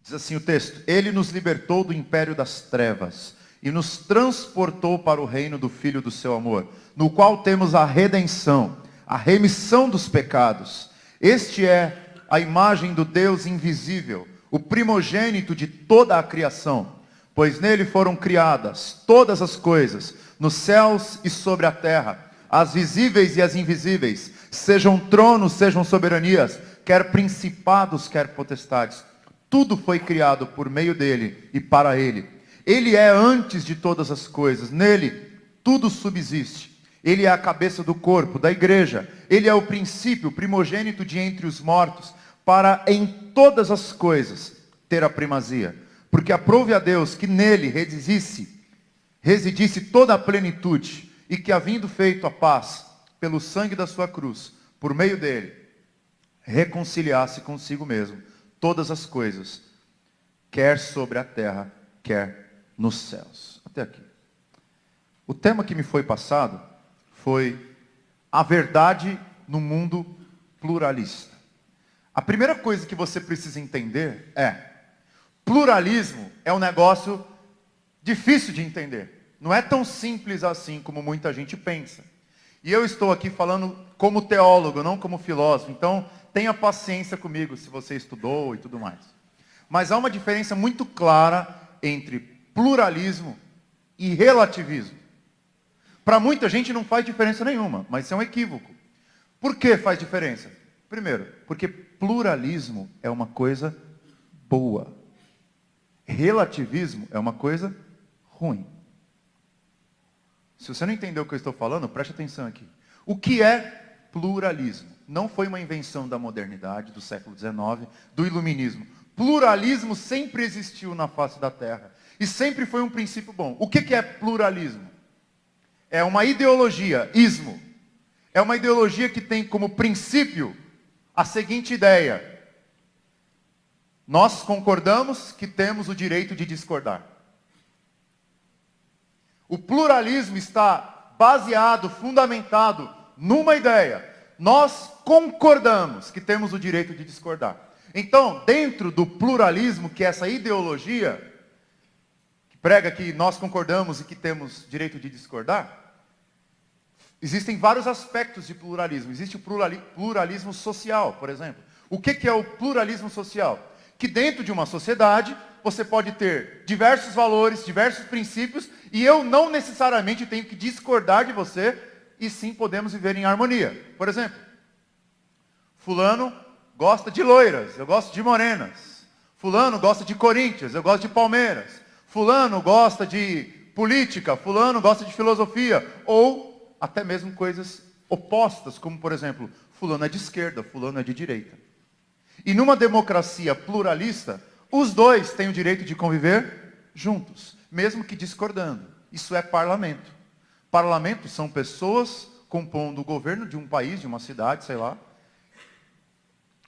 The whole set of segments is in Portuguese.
Diz assim o texto: Ele nos libertou do império das trevas e nos transportou para o reino do Filho do seu amor, no qual temos a redenção, a remissão dos pecados. Este é a imagem do Deus invisível, o primogênito de toda a criação, pois nele foram criadas todas as coisas, nos céus e sobre a terra, as visíveis e as invisíveis, sejam tronos, sejam soberanias, quer principados, quer potestades. Tudo foi criado por meio dele e para ele. Ele é antes de todas as coisas. Nele tudo subsiste. Ele é a cabeça do corpo, da igreja. Ele é o princípio, o primogênito de entre os mortos, para em todas as coisas ter a primazia. Porque aprove a Deus que nele residisse toda a plenitude, e que, havendo feito a paz pelo sangue da sua cruz, por meio dele, reconciliasse consigo mesmo todas as coisas, quer sobre a terra, quer nos céus. Até aqui. O tema que me foi passado foi a verdade no mundo pluralista. A primeira coisa que você precisa entender é: pluralismo é um negócio difícil de entender. Não é tão simples assim como muita gente pensa. E eu estou aqui falando como teólogo, não como filósofo. Então, tenha paciência comigo se você estudou e tudo mais. Mas há uma diferença muito clara entre pluralismo e relativismo. Para muita gente não faz diferença nenhuma, mas isso é um equívoco. Por que faz diferença? Primeiro, porque pluralismo é uma coisa boa. Relativismo é uma coisa ruim. Se você não entendeu o que eu estou falando, preste atenção aqui. O que é pluralismo? Não foi uma invenção da modernidade, do século XIX, do iluminismo. Pluralismo sempre existiu na face da Terra. E sempre foi um princípio bom. O que é pluralismo? É uma ideologia, ismo. É uma ideologia que tem como princípio a seguinte ideia: nós concordamos que temos o direito de discordar. O pluralismo está baseado, fundamentado numa ideia: nós concordamos que temos o direito de discordar. Então, dentro do pluralismo, que é essa ideologia que prega que nós concordamos e que temos direito de discordar, existem vários aspectos de pluralismo. Existe o pluralismo social, por exemplo. O que é o pluralismo social? Que dentro de uma sociedade você pode ter diversos valores, diversos princípios, e eu não necessariamente tenho que discordar de você, e sim podemos viver em harmonia. Por exemplo, fulano gosta de loiras, eu gosto de morenas. Fulano gosta de Corinthians, eu gosto de Palmeiras. Fulano gosta de política, fulano gosta de filosofia, ou até mesmo coisas opostas, como por exemplo, fulano é de esquerda, fulano é de direita. E numa democracia pluralista, os dois têm o direito de conviver juntos, mesmo que discordando. Isso é parlamento. Parlamento são pessoas compondo o governo de um país, de uma cidade, sei lá,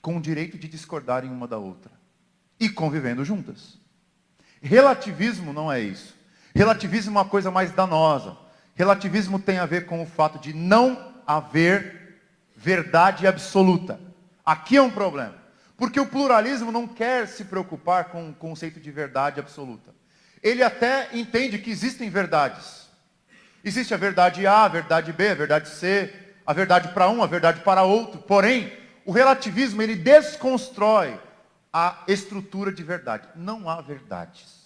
com o direito de discordarem uma da outra. E convivendo juntas. Relativismo não é isso. Relativismo é uma coisa mais danosa. Relativismo tem a ver com o fato de não haver verdade absoluta. Aqui é um problema. Porque o pluralismo não quer se preocupar com o conceito de verdade absoluta. Ele até entende que existem verdades. Existe a verdade A, a verdade B, a verdade C, a verdade para um, a verdade para outro. Porém, o relativismo, ele desconstrói a estrutura de verdade. Não há verdades.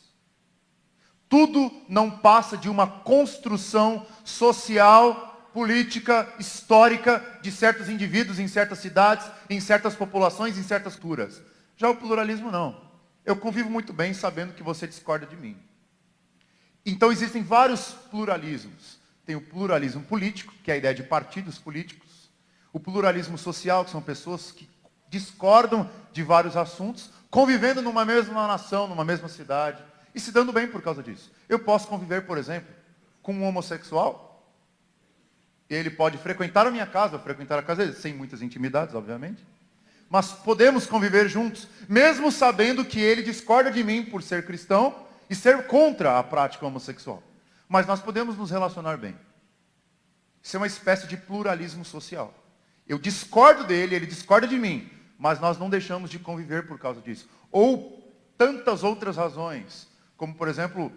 Tudo não passa de uma construção social, política, histórica de certos indivíduos em certas cidades, em certas populações, em certas culturas. Já o pluralismo não. Eu convivo muito bem sabendo que você discorda de mim. Então existem vários pluralismos. Tem o pluralismo político, que é a ideia de partidos políticos. O pluralismo social, que são pessoas que discordam de vários assuntos, convivendo numa mesma nação, numa mesma cidade, e se dando bem por causa disso. Eu posso conviver, por exemplo, com um homossexual. Ele pode frequentar a minha casa, frequentar a casa dele, sem muitas intimidades, obviamente. Mas podemos conviver juntos, mesmo sabendo que ele discorda de mim por ser cristão e ser contra a prática homossexual. Mas nós podemos nos relacionar bem. Isso é uma espécie de pluralismo social. Eu discordo dele, ele discorda de mim, mas nós não deixamos de conviver por causa disso. Ou tantas outras razões, como, por exemplo,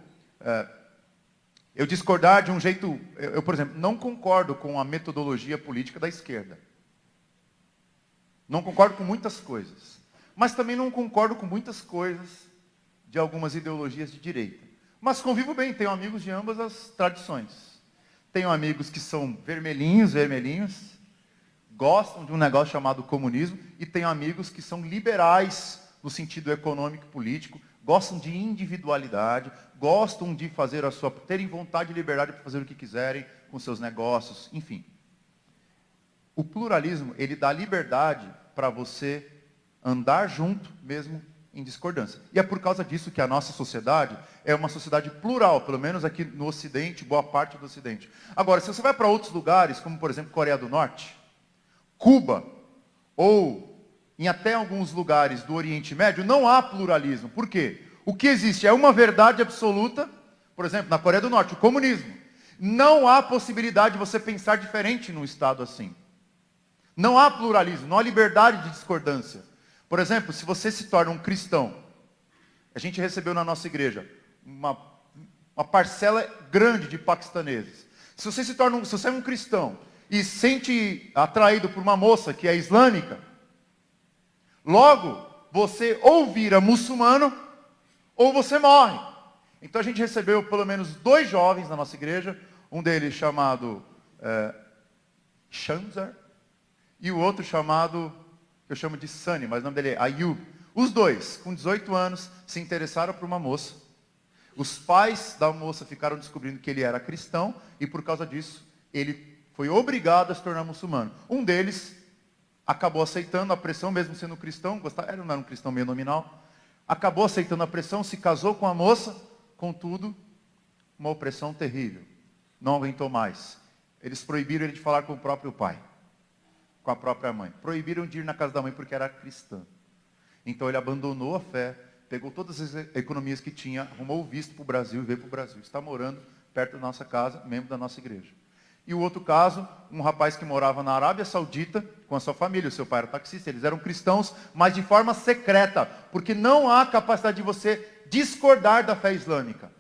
eu discordar de um jeito... Eu, por exemplo, não concordo com a metodologia política da esquerda. Não concordo com muitas coisas. Mas também não concordo com muitas coisas de algumas ideologias de direita. Mas convivo bem, tenho amigos de ambas as tradições. Tenho amigos que são vermelhinhos, gostam de um negócio chamado comunismo, e tenho amigos que são liberais no sentido econômico e político, gostam de individualidade, gostam de fazer terem vontade e liberdade para fazer o que quiserem com seus negócios, enfim. O pluralismo, ele dá liberdade para você andar junto, mesmo em discordância. E é por causa disso que a nossa sociedade é uma sociedade plural, pelo menos aqui no Ocidente, boa parte do Ocidente. Agora, se você vai para outros lugares, como por exemplo Coreia do Norte, Cuba, ou em até alguns lugares do Oriente Médio, não há pluralismo. Por quê? O que existe é uma verdade absoluta, por exemplo, na Coreia do Norte, o comunismo. Não há possibilidade de você pensar diferente num estado assim. Não há pluralismo, não há liberdade de discordância. Por exemplo, se você se torna um cristão, a gente recebeu na nossa igreja uma parcela grande de paquistaneses. Se você é um cristão e se sente atraído por uma moça que é islâmica, logo você ou vira muçulmano ou você morre. Então a gente recebeu pelo menos 2 jovens na nossa igreja, um deles chamado Shamsar, e o outro chamado, que eu chamo de Sani, mas o nome dele é Ayub. Os 2, com 18 anos, se interessaram por uma moça. Os pais da moça ficaram descobrindo que ele era cristão, e por causa disso, ele foi obrigado a se tornar muçulmano. Um deles acabou aceitando a pressão, mesmo sendo cristão, era um cristão meio nominal, acabou aceitando a pressão, se casou com a moça, contudo, uma opressão terrível. Não aguentou mais. Eles proibiram ele de falar com o próprio pai, com a própria mãe. Proibiram de ir na casa da mãe porque era cristã. Então ele abandonou a fé, pegou todas as economias que tinha, arrumou o visto para o Brasil e veio para o Brasil. Está morando perto da nossa casa, membro da nossa igreja. E o outro caso, um rapaz que morava na Arábia Saudita com a sua família. O seu pai era taxista, eles eram cristãos, mas de forma secreta, porque não há capacidade de você discordar da fé islâmica.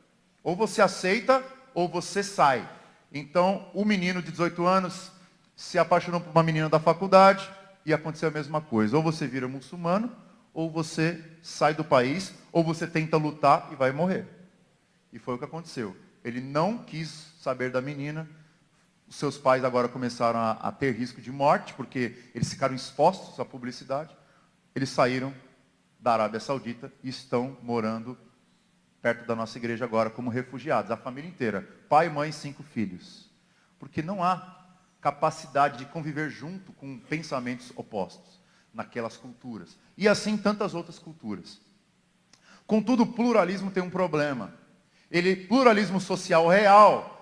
Ou você aceita, ou você sai. Então, o menino de 18 anos se apaixonou por uma menina da faculdade e aconteceu a mesma coisa. Ou você vira muçulmano, ou você sai do país, ou você tenta lutar e vai morrer. E foi o que aconteceu. Ele não quis saber da menina. Os seus pais agora começaram a ter risco de morte, porque eles ficaram expostos à publicidade. Eles saíram da Arábia Saudita e estão morando perto da nossa igreja agora como refugiados. A família inteira, pai, mãe, 5 filhos. Porque não há capacidade de conviver junto com pensamentos opostos naquelas culturas. E assim tantas outras culturas. Contudo, o pluralismo tem um problema. Pluralismo social real,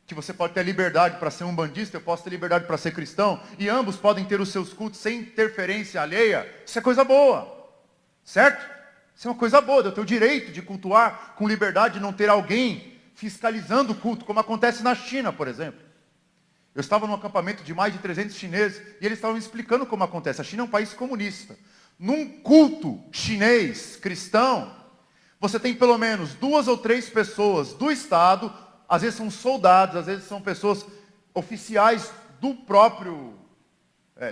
que você pode ter liberdade para ser um bandista, eu posso ter liberdade para ser cristão, e ambos podem ter os seus cultos sem interferência alheia. Isso é coisa boa, certo? Isso é uma coisa boa, eu tenho o direito de cultuar com liberdade, de não ter alguém fiscalizando o culto, como acontece na China, por exemplo. Eu estava num acampamento de mais de 300 chineses, e eles estavam me explicando como acontece. A China é um país comunista. Num culto chinês, cristão, você tem pelo menos 2 ou 3 pessoas do Estado, às vezes são soldados, às vezes são pessoas oficiais do próprio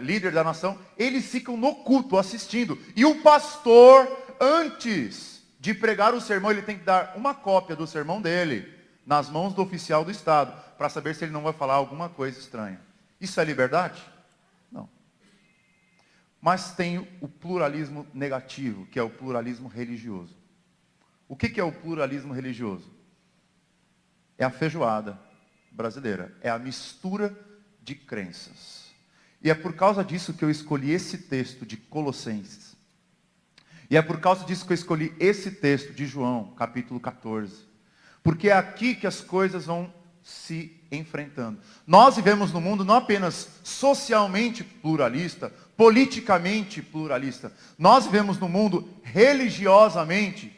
líder da nação. Eles ficam no culto assistindo. E o pastor, antes de pregar o sermão, ele tem que dar uma cópia do sermão dele nas mãos do oficial do Estado, para saber se ele não vai falar alguma coisa estranha. Isso é liberdade? Não. Mas tem o pluralismo negativo, que é o pluralismo religioso. O que é o pluralismo religioso? É a feijoada brasileira. É a mistura de crenças. E é por causa disso que eu escolhi esse texto de Colossenses. E é por causa disso que eu escolhi esse texto de João, capítulo 14. Porque é aqui que as coisas vão se enfrentando. Nós vivemos num mundo não apenas socialmente pluralista, politicamente pluralista. Nós vivemos num mundo religiosamente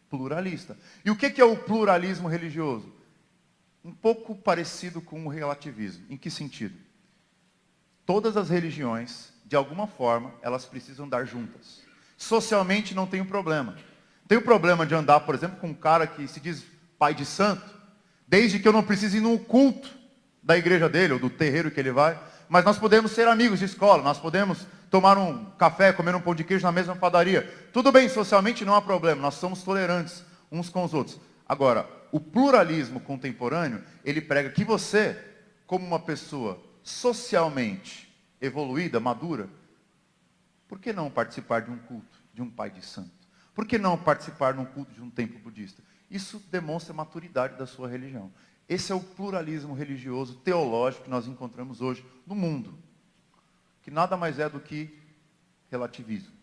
pluralista. E o que é o pluralismo religioso? Um pouco parecido com o relativismo. Em que sentido? Todas as religiões, de alguma forma, elas precisam dar juntas. Socialmente não tem um problema. Tenho problema de andar, por exemplo, com um cara que se diz pai de santo, desde que eu não precise ir num culto da igreja dele, ou do terreiro que ele vai. Mas nós podemos ser amigos de escola, nós podemos tomar um café, comer um pão de queijo na mesma padaria. Tudo bem, socialmente não há problema, nós somos tolerantes uns com os outros. Agora, o pluralismo contemporâneo, ele prega que você, como uma pessoa socialmente evoluída, madura, por que não participar de um culto de um pai de santo? Por que não participar de um culto de um templo budista? Isso demonstra a maturidade da sua religião. Esse é o pluralismo religioso, teológico que nós encontramos hoje no mundo. Que nada mais é do que relativismo.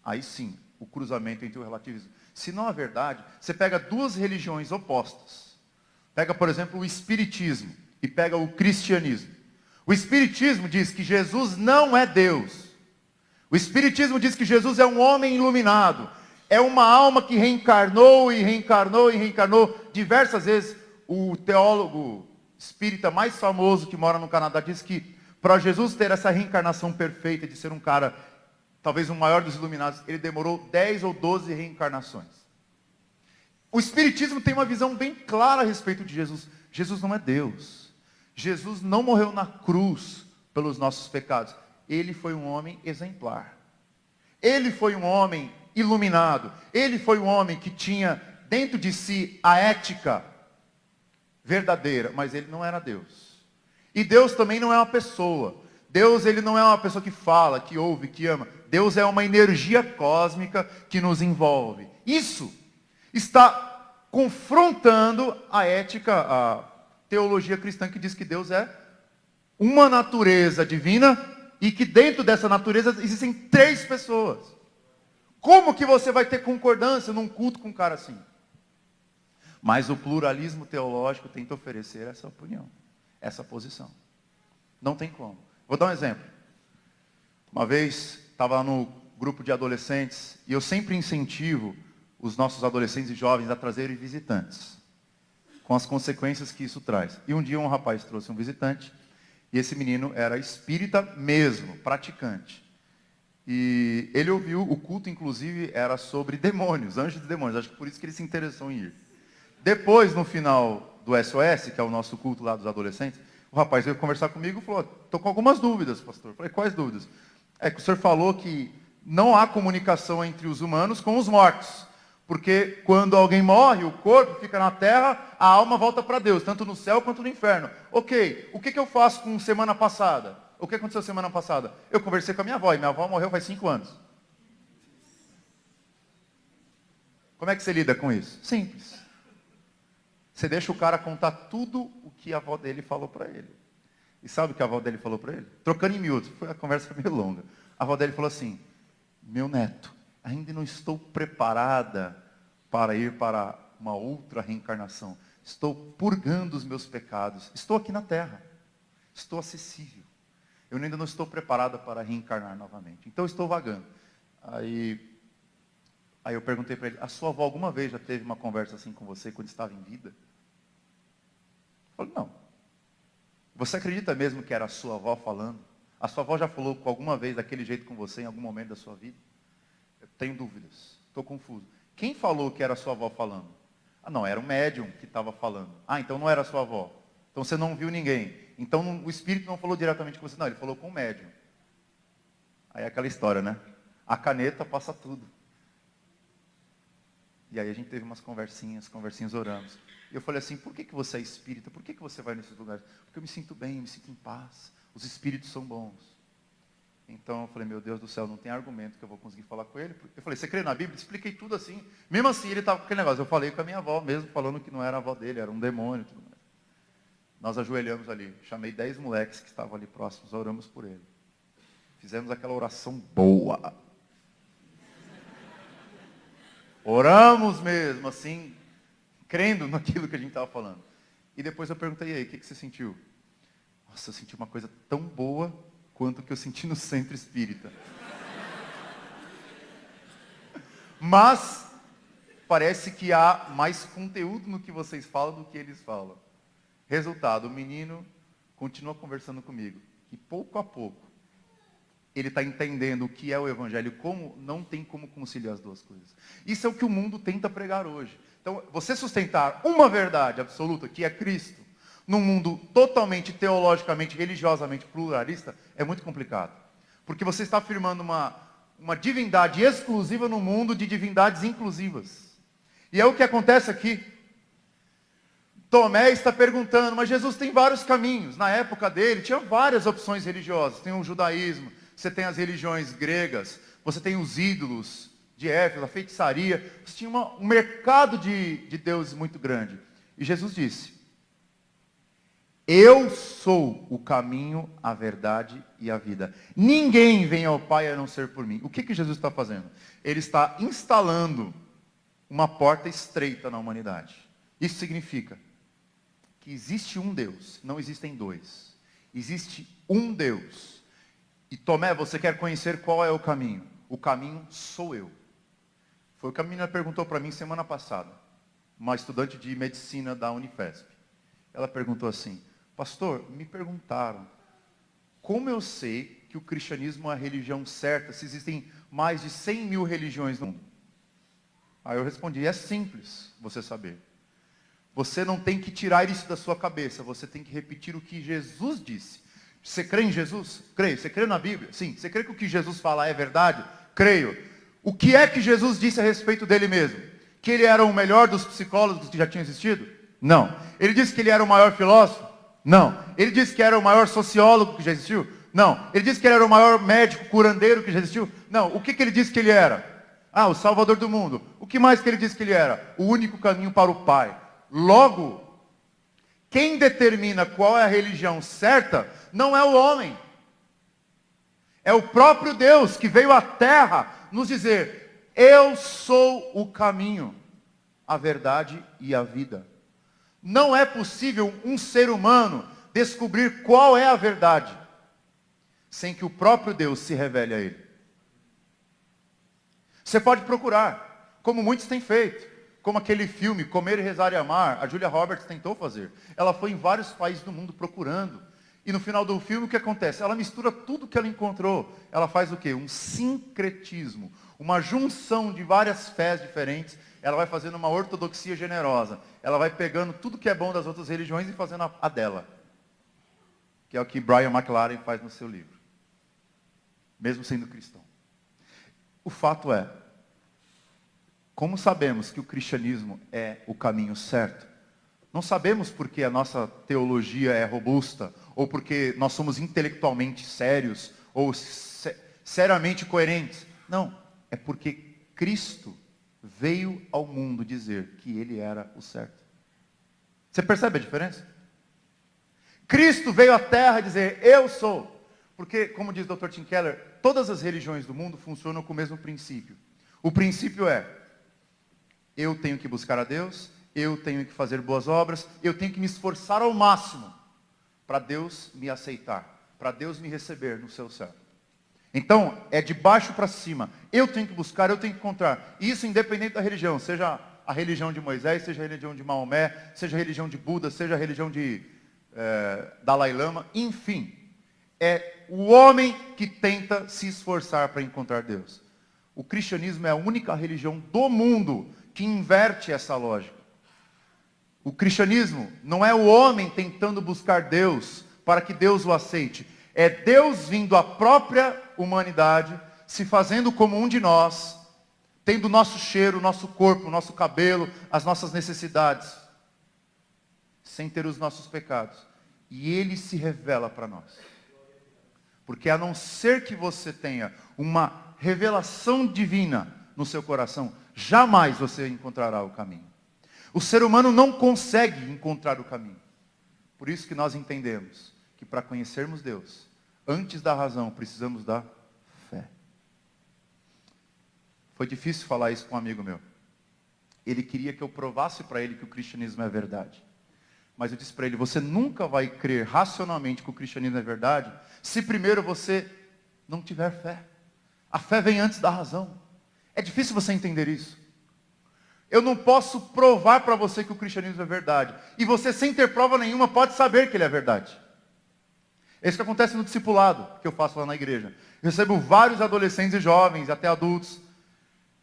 Aí sim, o cruzamento entre o relativismo. Se não é verdade, você pega duas religiões opostas. Pega, por exemplo, o espiritismo e pega o cristianismo. O espiritismo diz que Jesus não é Deus. O espiritismo diz que Jesus é um homem iluminado. É uma alma que reencarnou e reencarnou e reencarnou diversas vezes. O teólogo espírita mais famoso que mora no Canadá diz que para Jesus ter essa reencarnação perfeita de ser um cara, talvez o maior dos iluminados, ele demorou 10 ou 12 reencarnações. O espiritismo tem uma visão bem clara a respeito de Jesus. Jesus não é Deus. Jesus não morreu na cruz pelos nossos pecados. Ele foi um homem exemplar. Ele foi um homem iluminado. Ele foi um homem que tinha dentro de si a ética verdadeira, mas ele não era Deus. E Deus também não é uma pessoa. Deus, ele não é uma pessoa que fala, que ouve, que ama. Deus é uma energia cósmica que nos envolve. Isso está confrontando a ética, a teologia cristã que diz que Deus é uma natureza divina e que dentro dessa natureza existem 3 pessoas. Como que você vai ter concordância num culto com um cara assim? Mas o pluralismo teológico tenta oferecer essa opinião, essa posição. Não tem como. Vou dar um exemplo. Uma vez, estava no grupo de adolescentes, e eu sempre incentivo os nossos adolescentes e jovens a trazerem visitantes, com as consequências que isso traz. E um dia um rapaz trouxe um visitante, e esse menino era espírita mesmo, praticante. E ele ouviu, o culto inclusive era sobre demônios, anjos e demônios, acho que por isso que ele se interessou em ir. Depois, no final do SOS, que é o nosso culto lá dos adolescentes, o rapaz veio conversar comigo e falou, estou com algumas dúvidas, pastor. Eu falei, quais dúvidas? É que o senhor falou que não há comunicação entre os humanos com os mortos. Porque quando alguém morre, o corpo fica na terra, a alma volta para Deus, tanto no céu quanto no inferno. Ok, o que eu faço com semana passada? O que aconteceu semana passada? Eu conversei com a minha avó, e minha avó morreu faz 5 anos. Como é que você lida com isso? Simples. Você deixa o cara contar tudo o que a avó dele falou para ele. E sabe o que a avó dele falou para ele? Trocando em miúdos, foi a conversa meio longa. A avó dele falou assim, meu neto, ainda não estou preparada para ir para uma outra reencarnação. Estou purgando os meus pecados. Estou aqui na terra. Estou acessível. Eu ainda não estou preparada para reencarnar novamente. Então estou vagando. Aí eu perguntei para ele, a sua avó alguma vez já teve uma conversa assim com você quando estava em vida? Ele falou, não. Você acredita mesmo que era a sua avó falando? A sua avó já falou alguma vez daquele jeito com você em algum momento da sua vida? Eu tenho dúvidas, estou confuso. Quem falou que era a sua avó falando? Ah, não, era um médium que estava falando. Ah, então não era a sua avó. Então você não viu ninguém. Então o espírito não falou diretamente com você, não, ele falou com o médium. Aí é aquela história, né? A caneta passa tudo. E aí a gente teve umas conversinhas, oramos. E eu falei assim, por que você é espírita? Por que você vai nesses lugares? Porque eu me sinto bem, me sinto em paz. Os espíritos são bons. Então eu falei, meu Deus do céu, não tem argumento que eu vou conseguir falar com ele. Eu falei, você crê na Bíblia? Expliquei tudo assim. Mesmo assim, ele estava com aquele negócio. Eu falei com a minha avó mesmo, falando que não era a avó dele, era um demônio. Tudo mais. Nós ajoelhamos ali. Chamei 10 moleques que estavam ali próximos, oramos por ele. Fizemos aquela oração boa. Oramos mesmo, assim, crendo naquilo que a gente estava falando. E depois eu perguntei, e aí, o que você sentiu? Nossa, eu senti uma coisa tão boa quanto o que eu senti no centro espírita. Mas parece que há mais conteúdo no que vocês falam do que eles falam. Resultado, o menino continua conversando comigo. E pouco a pouco, ele está entendendo o que é o evangelho, como não tem como conciliar as duas coisas. Isso é o que o mundo tenta pregar hoje. Então, você sustentar uma verdade absoluta, que é Cristo, num mundo totalmente teologicamente, religiosamente pluralista, é muito complicado. Porque você está afirmando uma divindade exclusiva no mundo de divindades inclusivas. E é o que acontece aqui. Tomé está perguntando, mas Jesus tem vários caminhos. Na época dele, tinha várias opções religiosas. Tem o judaísmo, você tem as religiões gregas, você tem os ídolos de Éfeso, a feitiçaria. Você tinha um mercado de deuses muito grande. E Jesus disse, eu sou o caminho, a verdade e a vida. Ninguém vem ao Pai a não ser por mim. O que Jesus está fazendo? Ele está instalando uma porta estreita na humanidade. Isso significa que existe um Deus, não existem dois. Existe um Deus. E Tomé, você quer conhecer qual é o caminho? O caminho sou eu. Foi o que a menina perguntou para mim semana passada. Uma estudante de medicina da Unifesp. Ela perguntou assim, pastor, me perguntaram, como eu sei que o cristianismo é a religião certa, se existem mais de 100 mil religiões no mundo? Aí eu respondi, é simples você saber. Você não tem que tirar isso da sua cabeça, você tem que repetir o que Jesus disse. Você crê em Jesus? Creio. Você crê na Bíblia? Sim. Você crê que o que Jesus fala é verdade? Creio. O que é que Jesus disse a respeito dele mesmo? Que ele era o melhor dos psicólogos que já tinham existido? Não. Ele disse que ele era o maior filósofo? Não. Ele disse que era o maior sociólogo que já existiu? Não. Ele disse que ele era o maior médico curandeiro que já existiu? Não. O que ele disse que ele era? Ah, o salvador do mundo. O que mais que ele disse que ele era? O único caminho para o Pai. Logo, quem determina qual é a religião certa não é o homem. É o próprio Deus que veio à terra nos dizer, eu sou o caminho, a verdade e a vida. Não é possível um ser humano descobrir qual é a verdade, sem que o próprio Deus se revele a ele. Você pode procurar, como muitos têm feito. Como aquele filme, Comer, Rezar e Amar, a Julia Roberts tentou fazer. Ela foi em vários países do mundo procurando. E no final do filme, o que acontece? Ela mistura tudo que ela encontrou. Ela faz o quê? Um sincretismo. Uma junção de várias fés diferentes. Ela vai fazendo uma ortodoxia generosa. Ela vai pegando tudo que é bom das outras religiões e fazendo a dela. Que é o que Brian McLaren faz no seu livro. Mesmo sendo cristão. O fato é, como sabemos que o cristianismo é o caminho certo? Não sabemos porque a nossa teologia é robusta, ou porque nós somos intelectualmente sérios, ou seriamente coerentes. Não, é porque Cristo veio ao mundo dizer que ele era o certo. Você percebe a diferença? Cristo veio à terra dizer, eu sou. Porque, como diz o Dr. Tim Keller, todas as religiões do mundo funcionam com o mesmo princípio. O princípio é, eu tenho que buscar a Deus, eu tenho que fazer boas obras, eu tenho que me esforçar ao máximo para Deus me aceitar, para Deus me receber no seu céu. Então, é de baixo para cima. Eu tenho que buscar, eu tenho que encontrar. Isso independente da religião, seja a religião de Moisés, seja a religião de Maomé, seja a religião de Buda, seja a religião de Dalai Lama, enfim. É o homem que tenta se esforçar para encontrar Deus. O cristianismo é a única religião do mundo que inverte essa lógica. O cristianismo não é o homem tentando buscar Deus para que Deus o aceite. É Deus vindo à própria humanidade, se fazendo como um de nós, tendo o nosso cheiro, o nosso corpo, o nosso cabelo, as nossas necessidades, sem ter os nossos pecados. E Ele se revela para nós. Porque a não ser que você tenha uma revelação divina no seu coração, jamais você encontrará o caminho. O ser humano não consegue encontrar o caminho. Por isso que nós entendemos que para conhecermos Deus, antes da razão, precisamos da fé. Foi difícil falar isso com um amigo meu. Ele queria que eu provasse para ele que o cristianismo é verdade. Mas eu disse para ele, você nunca vai crer racionalmente que o cristianismo é verdade, se primeiro você não tiver fé. A fé vem antes da razão. É difícil você entender isso. Eu não posso provar para você que o cristianismo é verdade. E você, sem ter prova nenhuma, pode saber que ele é verdade. É isso que acontece no discipulado que eu faço lá na igreja. Eu recebo vários adolescentes e jovens, até adultos,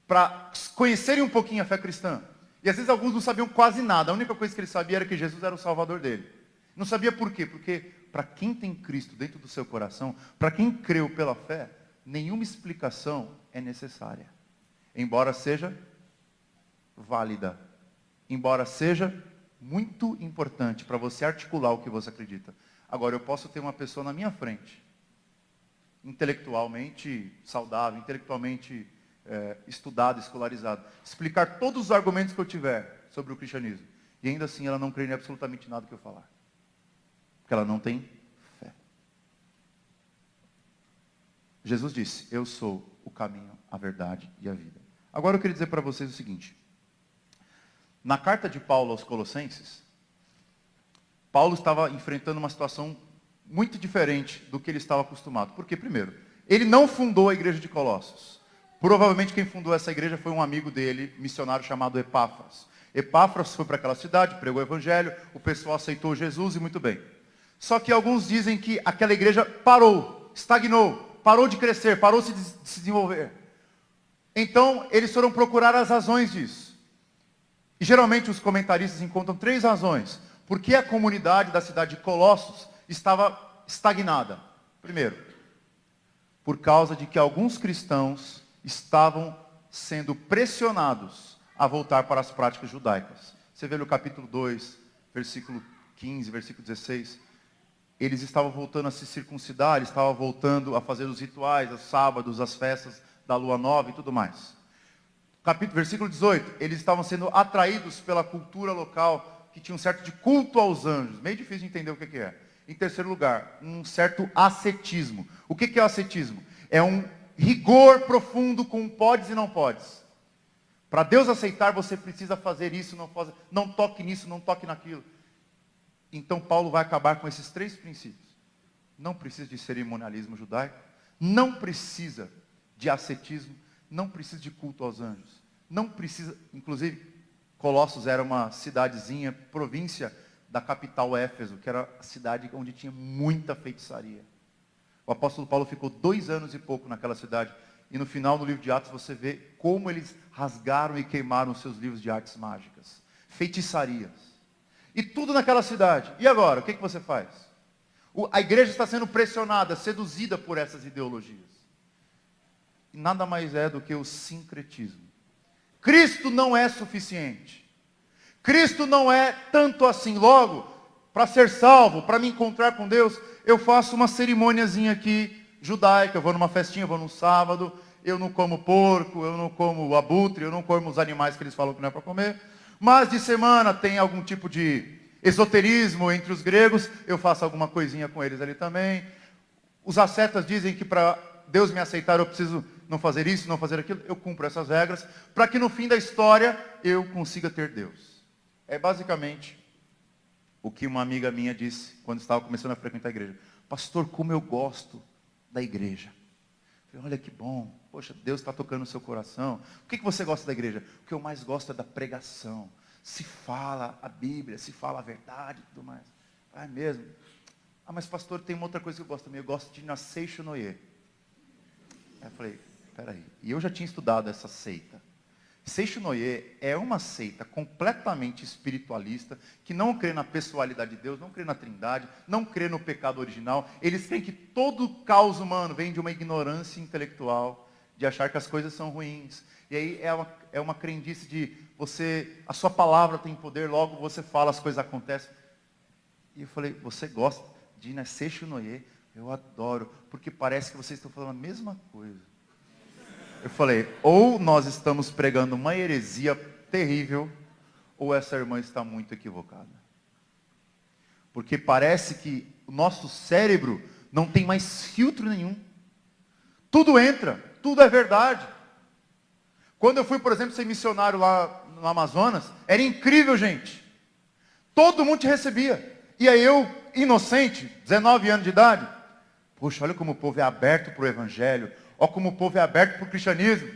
para conhecerem um pouquinho a fé cristã. E às vezes alguns não sabiam quase nada. A única coisa que eles sabiam era que Jesus era o Salvador dele. Não sabia por quê? Porque para quem tem Cristo dentro do seu coração, para quem creu pela fé, nenhuma explicação é necessária. Embora seja válida. Embora seja muito importante para você articular o que você acredita. Agora, eu posso ter uma pessoa na minha frente, intelectualmente saudável, intelectualmente estudado, escolarizado, explicar todos os argumentos que eu tiver sobre o cristianismo, e ainda assim ela não crê em absolutamente nada que eu falar. Porque ela não tem fé. Jesus disse, eu sou o caminho, a verdade e a vida. Agora eu queria dizer para vocês o seguinte. Na carta de Paulo aos Colossenses, Paulo estava enfrentando uma situação muito diferente do que ele estava acostumado. Por quê? Primeiro, ele não fundou a igreja de Colossos. Provavelmente quem fundou essa igreja foi um amigo dele, missionário chamado Epáfras. Epáfras foi para aquela cidade, pregou o evangelho, o pessoal aceitou Jesus e muito bem. Só que alguns dizem que aquela igreja parou, estagnou, parou de crescer, parou de se desenvolver. Então, eles foram procurar as razões disso. E geralmente os comentaristas encontram 3 razões. Por que a comunidade da cidade de Colossos estava estagnada? Primeiro, por causa de que alguns cristãos estavam sendo pressionados a voltar para as práticas judaicas. Você vê no capítulo 2, versículo 15, versículo 16. Eles estavam voltando a se circuncidar, eles estavam voltando a fazer os rituais, os sábados, as festas da lua nova e tudo mais. Versículo 18, eles estavam sendo atraídos pela cultura local, que tinha um certo de culto aos anjos. Meio difícil de entender o que é. Em terceiro lugar, um certo ascetismo. O que é o ascetismo? É um rigor profundo com podes e não podes. Para Deus aceitar, você precisa fazer isso, não toque nisso, não toque naquilo. Então Paulo vai acabar com esses 3 princípios. Não precisa de cerimonialismo judaico, não precisa de ascetismo, não precisa de culto aos anjos. Não precisa, inclusive, Colossos era uma cidadezinha, província da capital Éfeso, que era a cidade onde tinha muita feitiçaria. O apóstolo Paulo ficou 2 anos e pouco naquela cidade. E no final, no livro de Atos, você vê como eles rasgaram e queimaram os seus livros de artes mágicas. Feitiçarias. E tudo naquela cidade. E agora, o que você faz? A igreja está sendo pressionada, seduzida por essas ideologias. E nada mais é do que o sincretismo. Cristo não é suficiente. Cristo não é tanto assim. Logo, para ser salvo, para me encontrar com Deus, eu faço uma cerimôniazinha aqui, judaica. Eu vou numa festinha, eu vou num sábado, eu não como porco, eu não como abutre, eu não como os animais que eles falam que não é para comer. Mas de semana tem algum tipo de esoterismo entre os gregos, eu faço alguma coisinha com eles ali também. Os ascetas dizem que para Deus me aceitar eu preciso não fazer isso, não fazer aquilo. Eu cumpro essas regras, para que no fim da história eu consiga ter Deus. É basicamente o que uma amiga minha disse quando estava começando a frequentar a igreja. Pastor, como eu gosto da igreja. Eu falei, olha que bom. Poxa, Deus está tocando no seu coração. O que você gosta da igreja? O que eu mais gosto é da pregação. Se fala a Bíblia, se fala a verdade e tudo mais. Ah, é mesmo? Ah, mas pastor, tem uma outra coisa que eu gosto também. Eu gosto de nascer Noé. Aí eu falei, peraí. E eu já tinha estudado essa seita. Seixo Noé é uma seita completamente espiritualista, que não crê na pessoalidade de Deus, não crê na trindade, não crê no pecado original. Eles creem que todo o caos humano vem de uma ignorância intelectual, de achar que as coisas são ruins. E aí é uma crendice de a sua palavra tem poder, logo você fala, as coisas acontecem. E eu falei, você gosta de Seixo Noé? Eu adoro, porque parece que vocês estão falando a mesma coisa. Eu falei, ou nós estamos pregando uma heresia terrível, ou essa irmã está muito equivocada. Porque parece que o nosso cérebro não tem mais filtro nenhum. Tudo entra, tudo é verdade. Quando eu fui, por exemplo, ser missionário lá no Amazonas, era incrível, gente. Todo mundo te recebia. E aí eu, inocente, 19 anos de idade, poxa, olha como o povo é aberto para o evangelho. Olha como o povo é aberto para o cristianismo.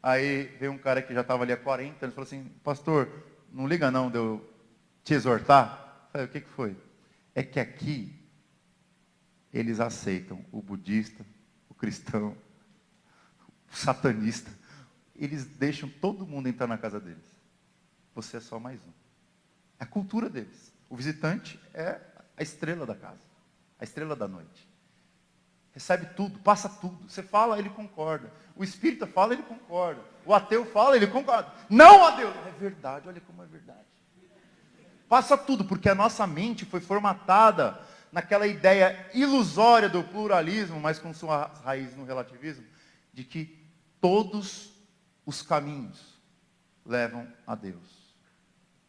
Aí veio um cara que já estava ali há 40 anos e falou assim, pastor, não liga não de eu te exortar. Eu falei, o que foi? É que aqui eles aceitam o budista, o cristão, o satanista, eles deixam todo mundo entrar na casa deles. Você é só mais um. É a cultura deles. O visitante é a estrela da casa, a estrela da noite. Recebe tudo, passa tudo. Você fala, ele concorda. O espírita fala, ele concorda. O ateu fala, ele concorda. Não a Deus. É verdade, olha como é verdade. Passa tudo, porque a nossa mente foi formatada naquela ideia ilusória do pluralismo, mas com sua raiz no relativismo, de que todos os caminhos levam a Deus.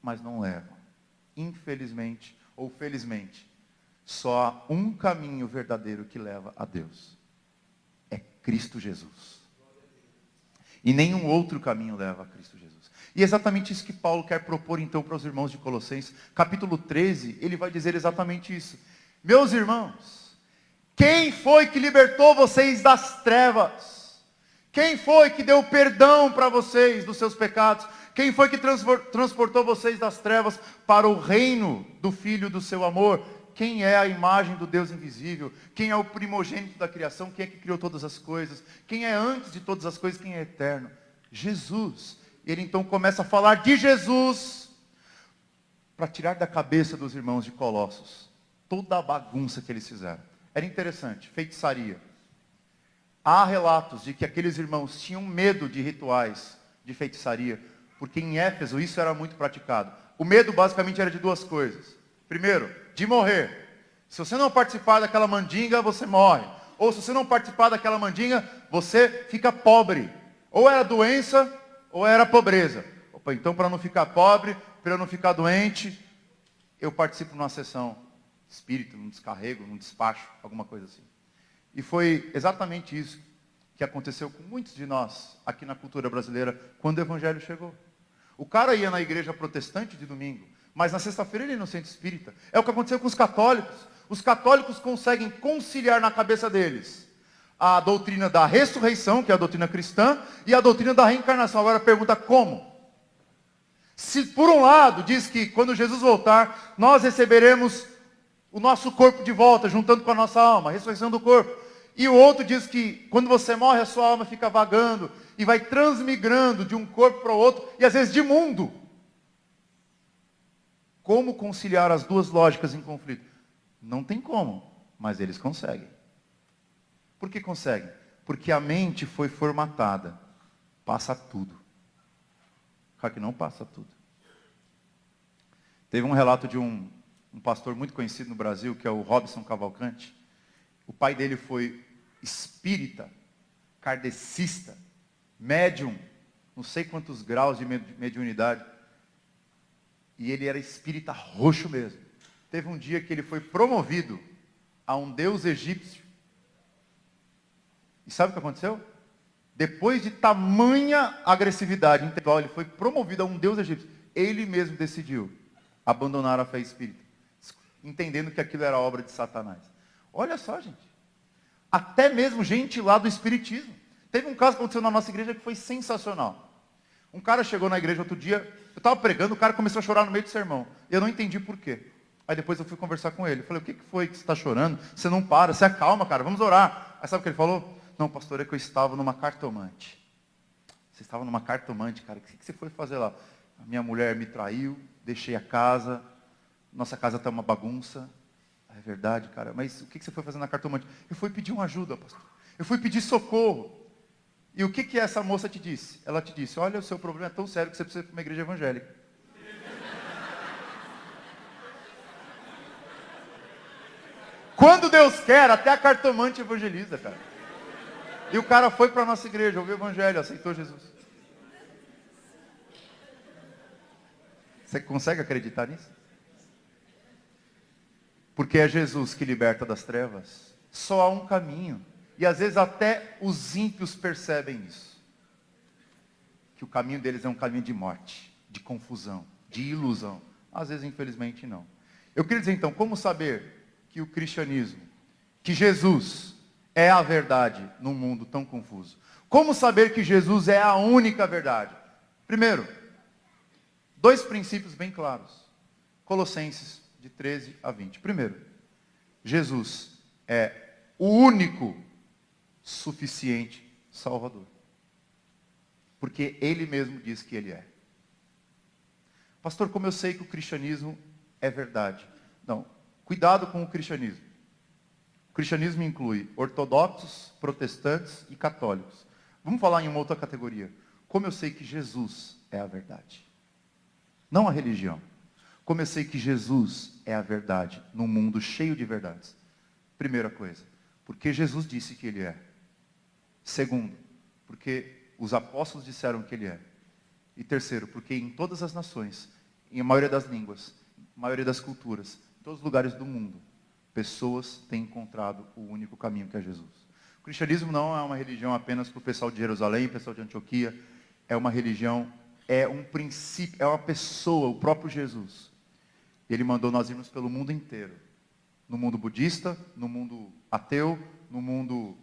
Mas não levam. Infelizmente ou felizmente, só há um caminho verdadeiro que leva a Deus. É Cristo Jesus. E nenhum outro caminho leva a Cristo Jesus. E é exatamente isso que Paulo quer propor então para os irmãos de Colossenses. Capítulo 13, ele vai dizer exatamente isso. Meus irmãos, quem foi que libertou vocês das trevas? Quem foi que deu perdão para vocês dos seus pecados? Quem foi que transportou vocês das trevas para o reino do Filho do seu amor? Quem é a imagem do Deus invisível? Quem é o primogênito da criação? Quem é que criou todas as coisas? Quem é antes de todas as coisas? Quem é eterno? Jesus. Ele então começa a falar de Jesus para tirar da cabeça dos irmãos de Colossos toda a bagunça que eles fizeram. Era interessante, feitiçaria. Há relatos de que aqueles irmãos tinham medo de rituais de feitiçaria, porque em Éfeso isso era muito praticado. O medo basicamente era de duas coisas. Primeiro, de morrer. Se você não participar daquela mandinga, você morre. Ou se você não participar daquela mandinga, você fica pobre. Ou era doença, ou era pobreza. Opa, então para não ficar pobre, para eu não ficar doente, eu participo numa sessão espírita, num descarrego, num despacho, alguma coisa assim. E foi exatamente isso que aconteceu com muitos de nós aqui na cultura brasileira quando o evangelho chegou. O cara ia na igreja protestante de domingo, mas na sexta-feira ele ia no centro espírita. É o que aconteceu com os católicos. Os católicos conseguem conciliar na cabeça deles a doutrina da ressurreição, que é a doutrina cristã, e a doutrina da reencarnação. Agora pergunta como? Se por um lado diz que quando Jesus voltar, nós receberemos o nosso corpo de volta, juntando com a nossa alma, a ressurreição do corpo. E o outro diz que quando você morre, a sua alma fica vagando e vai transmigrando de um corpo para o outro, e às vezes de mundo. Como conciliar as duas lógicas em conflito? Não tem como, mas eles conseguem. Por que conseguem? Porque a mente foi formatada. Passa tudo. Claro que não passa tudo. Teve um relato de um pastor muito conhecido no Brasil, que é o Robson Cavalcante. O pai dele foi espírita, kardecista, médium, não sei quantos graus de mediunidade. E ele era espírita roxo mesmo. Teve um dia que ele foi promovido a um deus egípcio. E sabe o que aconteceu? Depois de tamanha agressividade intelectual, ele foi promovido a um deus egípcio. Ele mesmo decidiu abandonar a fé espírita, entendendo que aquilo era obra de Satanás. Olha só, gente. Até mesmo gente lá do espiritismo. Teve um caso que aconteceu na nossa igreja que foi sensacional. Um cara chegou na igreja outro dia, eu estava pregando, o cara começou a chorar no meio do sermão. Eu não entendi por quê. Aí depois eu fui conversar com ele. Eu falei, o que foi que você está chorando? Você não para, você acalma, cara, vamos orar. Aí sabe o que ele falou? Não, pastor, é que eu estava numa cartomante. Você estava numa cartomante, cara. O que você foi fazer lá? A minha mulher me traiu, deixei a casa, nossa casa está uma bagunça. É verdade, cara, mas o que você foi fazer na cartomante? Eu fui pedir uma ajuda, pastor. Eu fui pedir socorro. E o que essa moça te disse? Ela te disse, olha, o seu problema é tão sério que você precisa ir para uma igreja evangélica. Quando Deus quer, até a cartomante evangeliza, cara. E o cara foi para a nossa igreja, ouviu o evangelho, aceitou Jesus. Você consegue acreditar nisso? Porque é Jesus que liberta das trevas. Só há um caminho. E às vezes até os ímpios percebem isso. Que o caminho deles é um caminho de morte, de confusão, de ilusão. Às vezes, infelizmente, não. Eu queria dizer então, como saber que o cristianismo, que Jesus é a verdade num mundo tão confuso? Como saber que Jesus é a única verdade? Primeiro, dois princípios bem claros. Colossenses, de 13 a 20. Primeiro, Jesus é o único suficiente Salvador. Porque Ele mesmo diz que Ele é. Pastor, como eu sei que o cristianismo é verdade? Não, cuidado com o cristianismo. O cristianismo inclui ortodoxos, protestantes e católicos. Vamos falar em uma outra categoria. Como eu sei que Jesus é a verdade? Não a religião. Como eu sei que Jesus é a verdade num mundo cheio de verdades? Primeira coisa, porque Jesus disse que Ele é. Segundo, porque os apóstolos disseram que Ele é. E terceiro, porque em todas as nações, em a maioria das línguas, maioria das culturas, em todos os lugares do mundo, pessoas têm encontrado o único caminho que é Jesus. O cristianismo não é uma religião apenas para o pessoal de Jerusalém, o pessoal de Antioquia. É uma religião, é um princípio, é uma pessoa, o próprio Jesus. Ele mandou nós irmos pelo mundo inteiro. No mundo budista, no mundo ateu, no mundo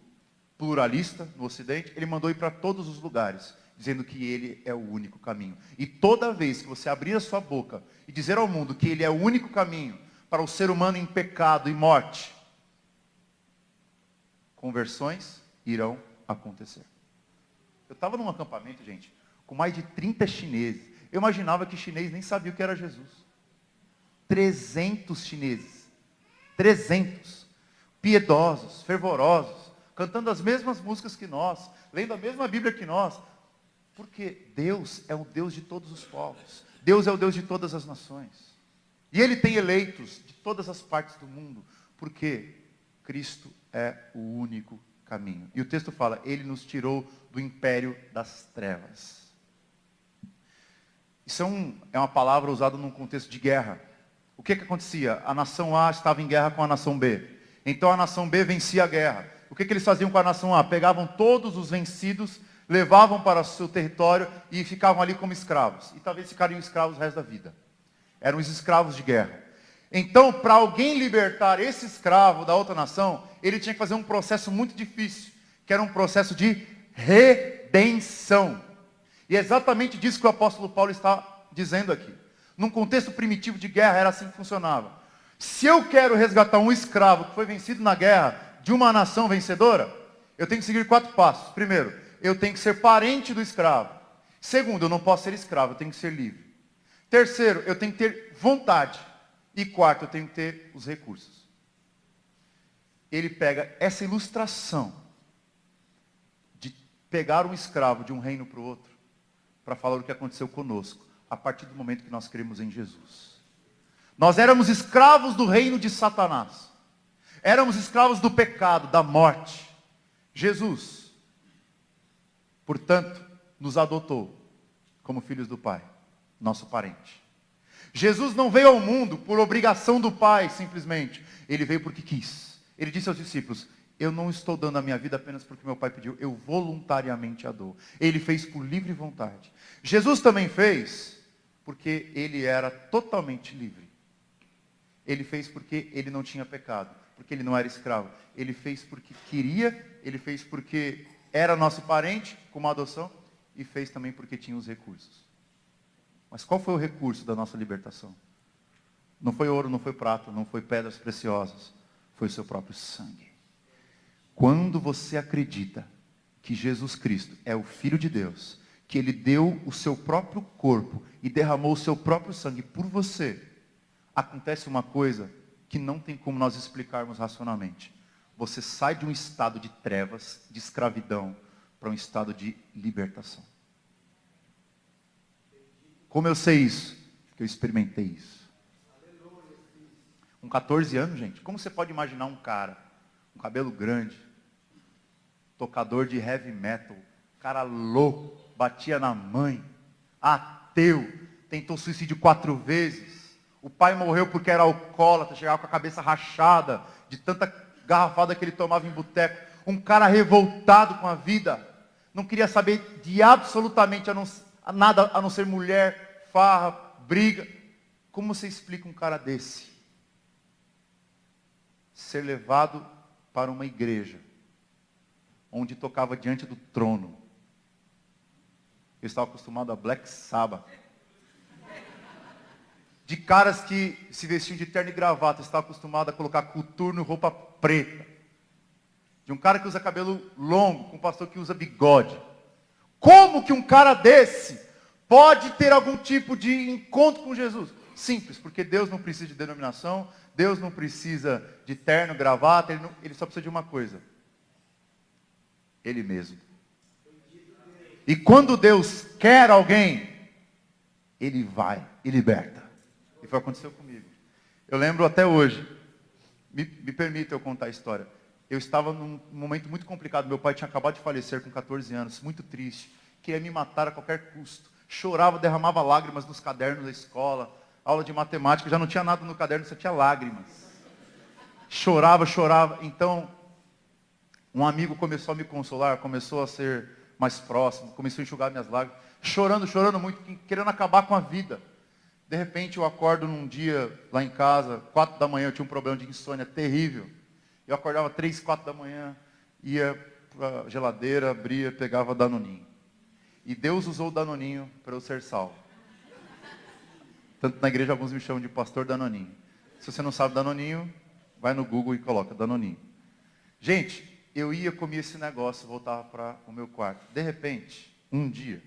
pluralista, no ocidente. Ele mandou ir para todos os lugares, dizendo que Ele é o único caminho. E toda vez que você abrir a sua boca e dizer ao mundo que Ele é o único caminho para o ser humano em pecado e morte, conversões irão acontecer. Eu estava num acampamento, gente, com mais de 30 chineses. Eu imaginava que chinês nem sabia o que era Jesus. 300 chineses. 300. Piedosos, fervorosos, cantando as mesmas músicas que nós, lendo a mesma Bíblia que nós. Porque Deus é o Deus de todos os povos. Deus é o Deus de todas as nações. E Ele tem eleitos de todas as partes do mundo. Porque Cristo é o único caminho. E o texto fala, Ele nos tirou do império das trevas. Isso é uma palavra usada num contexto de guerra. O que acontecia? A nação A estava em guerra com a nação B. Então a nação B vencia a guerra. O que eles faziam com a nação A? Pegavam todos os vencidos, levavam para o seu território e ficavam ali como escravos. E talvez ficariam escravos o resto da vida. Eram os escravos de guerra. Então, para alguém libertar esse escravo da outra nação, ele tinha que fazer um processo muito difícil, que era um processo de redenção. E é exatamente disso que o apóstolo Paulo está dizendo aqui. Num contexto primitivo de guerra, era assim que funcionava. Se eu quero resgatar um escravo que foi vencido na guerra de uma nação vencedora, eu tenho que seguir 4 passos. Primeiro, eu tenho que ser parente do escravo. Segundo, eu não posso ser escravo, eu tenho que ser livre. Terceiro, eu tenho que ter vontade. E quarto, eu tenho que ter os recursos. Ele pega essa ilustração de pegar um escravo de um reino para o outro, para falar o que aconteceu conosco, a partir do momento que nós cremos em Jesus. Nós éramos escravos do reino de Satanás. Éramos escravos do pecado, da morte. Jesus, portanto, nos adotou como filhos do Pai, nosso parente. Jesus não veio ao mundo por obrigação do Pai, simplesmente. Ele veio porque quis. Ele disse aos discípulos, eu não estou dando a minha vida apenas porque meu Pai pediu, eu voluntariamente a dou. Ele fez por livre vontade. Jesus também fez porque Ele era totalmente livre. Ele fez porque Ele não tinha pecado, porque Ele não era escravo. Ele fez porque queria, Ele fez porque era nosso parente, com uma adoção, e fez também porque tinha os recursos. Mas qual foi o recurso da nossa libertação? Não foi ouro, não foi prata, não foi pedras preciosas. Foi o seu próprio sangue. Quando você acredita que Jesus Cristo é o Filho de Deus, que Ele deu o seu próprio corpo e derramou o seu próprio sangue por você, acontece uma coisa que não tem como nós explicarmos racionalmente. Você sai de um estado de trevas, de escravidão, para um estado de libertação. Como eu sei isso? Porque eu experimentei isso. Com 14 anos, gente, como você pode imaginar um cara, com cabelo grande, tocador de heavy metal, cara louco, batia na mãe, ateu, tentou suicídio 4 vezes, o pai morreu porque era alcoólatra, chegava com a cabeça rachada, de tanta garrafada que ele tomava em boteco, um cara revoltado com a vida, não queria saber de absolutamente nada a não ser mulher, farra, briga. Como você explica um cara desse ser levado para uma igreja onde tocava diante do trono? Eu estava acostumado a Black Sabbath, de caras que se vestiam de terno e gravata. Eu estava acostumado a colocar coturno e roupa preta, de um cara que usa cabelo longo, com um pastor que usa bigode. Como que um cara desse pode ter algum tipo de encontro com Jesus? Simples, porque Deus não precisa de denominação, Deus não precisa de terno, gravata, ele só precisa de uma coisa. Ele mesmo. E quando Deus quer alguém, Ele vai e liberta. E foi o que aconteceu comigo. Eu lembro até hoje, me permita eu contar a história. Eu estava num momento muito complicado, meu pai tinha acabado de falecer com 14 anos, muito triste, queria me matar a qualquer custo. Chorava, derramava lágrimas nos cadernos da escola, aula de matemática, já não tinha nada no caderno, só tinha lágrimas. Chorava. Então, um amigo começou a me consolar, começou a ser mais próximo, começou a enxugar minhas lágrimas, chorando muito, querendo acabar com a vida. De repente eu acordo num dia lá em casa, 4 da manhã, eu tinha um problema de insônia terrível. Eu acordava 3, 4 da manhã, ia para a geladeira, abria, pegava Danoninho. E Deus usou o Danoninho para eu ser salvo. Tanto na igreja alguns me chamam de pastor Danoninho. Se você não sabe Danoninho, vai no Google e coloca Danoninho. Gente, eu ia comer esse negócio, voltava para o meu quarto. De repente, um dia,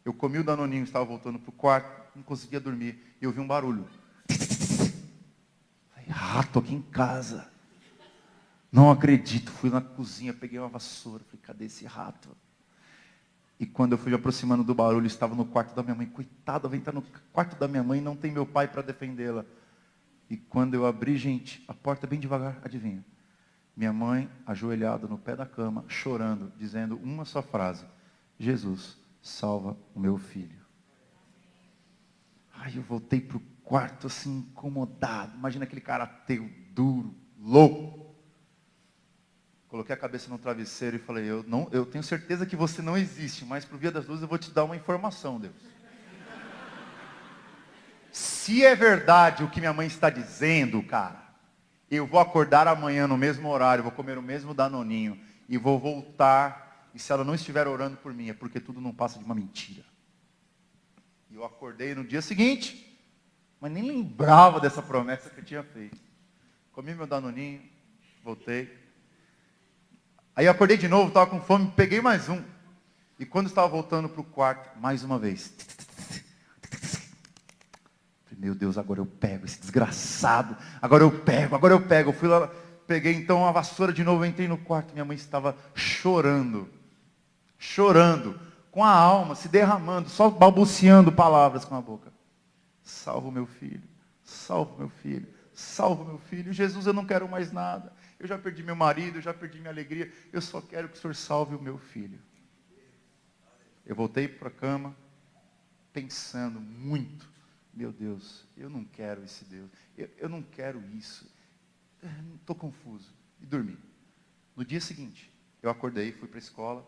eu comi o Danoninho, estava voltando para o quarto, não conseguia dormir. E eu vi um barulho. Falei, rato aqui em casa. Não acredito. Fui na cozinha, peguei uma vassoura. Falei, cadê esse rato? E quando eu fui me aproximando do barulho, estava no quarto da minha mãe. Coitada, vai entrar no quarto da minha mãe, não tem meu pai para defendê-la. E quando eu abri, gente, a porta bem devagar, adivinha? Minha mãe, ajoelhada no pé da cama, chorando, dizendo uma só frase. Jesus, salva o meu filho. Aí eu voltei para o quarto assim, incomodado. Imagina aquele cara ateu, duro, louco. Coloquei a cabeça no travesseiro e falei, eu tenho certeza que você não existe, mas por via das dúvidas eu vou te dar uma informação, Deus. Se é verdade o que minha mãe está dizendo, cara, eu vou acordar amanhã no mesmo horário, vou comer o mesmo Danoninho e vou voltar. E se ela não estiver orando por mim, é porque tudo não passa de uma mentira. E eu acordei no dia seguinte, mas nem lembrava dessa promessa que eu tinha feito. Comi meu Danoninho, voltei. Aí eu acordei de novo, estava com fome, peguei mais um. E quando estava voltando para o quarto, mais uma vez. Meu Deus, agora eu pego esse desgraçado. Agora eu pego. Eu fui lá, peguei então a vassoura de novo, entrei no quarto. Minha mãe estava chorando, com a alma se derramando, só balbuciando palavras com a boca. Salva o meu filho, salva o meu filho, salva o meu filho. Jesus, eu não quero mais nada. Eu já perdi meu marido, eu já perdi minha alegria. Eu só quero que o Senhor salve o meu filho. Eu voltei para a cama, pensando muito. Meu Deus, eu não quero esse Deus. Eu não quero isso. Estou confuso. E dormi. No dia seguinte, eu acordei, fui para a escola.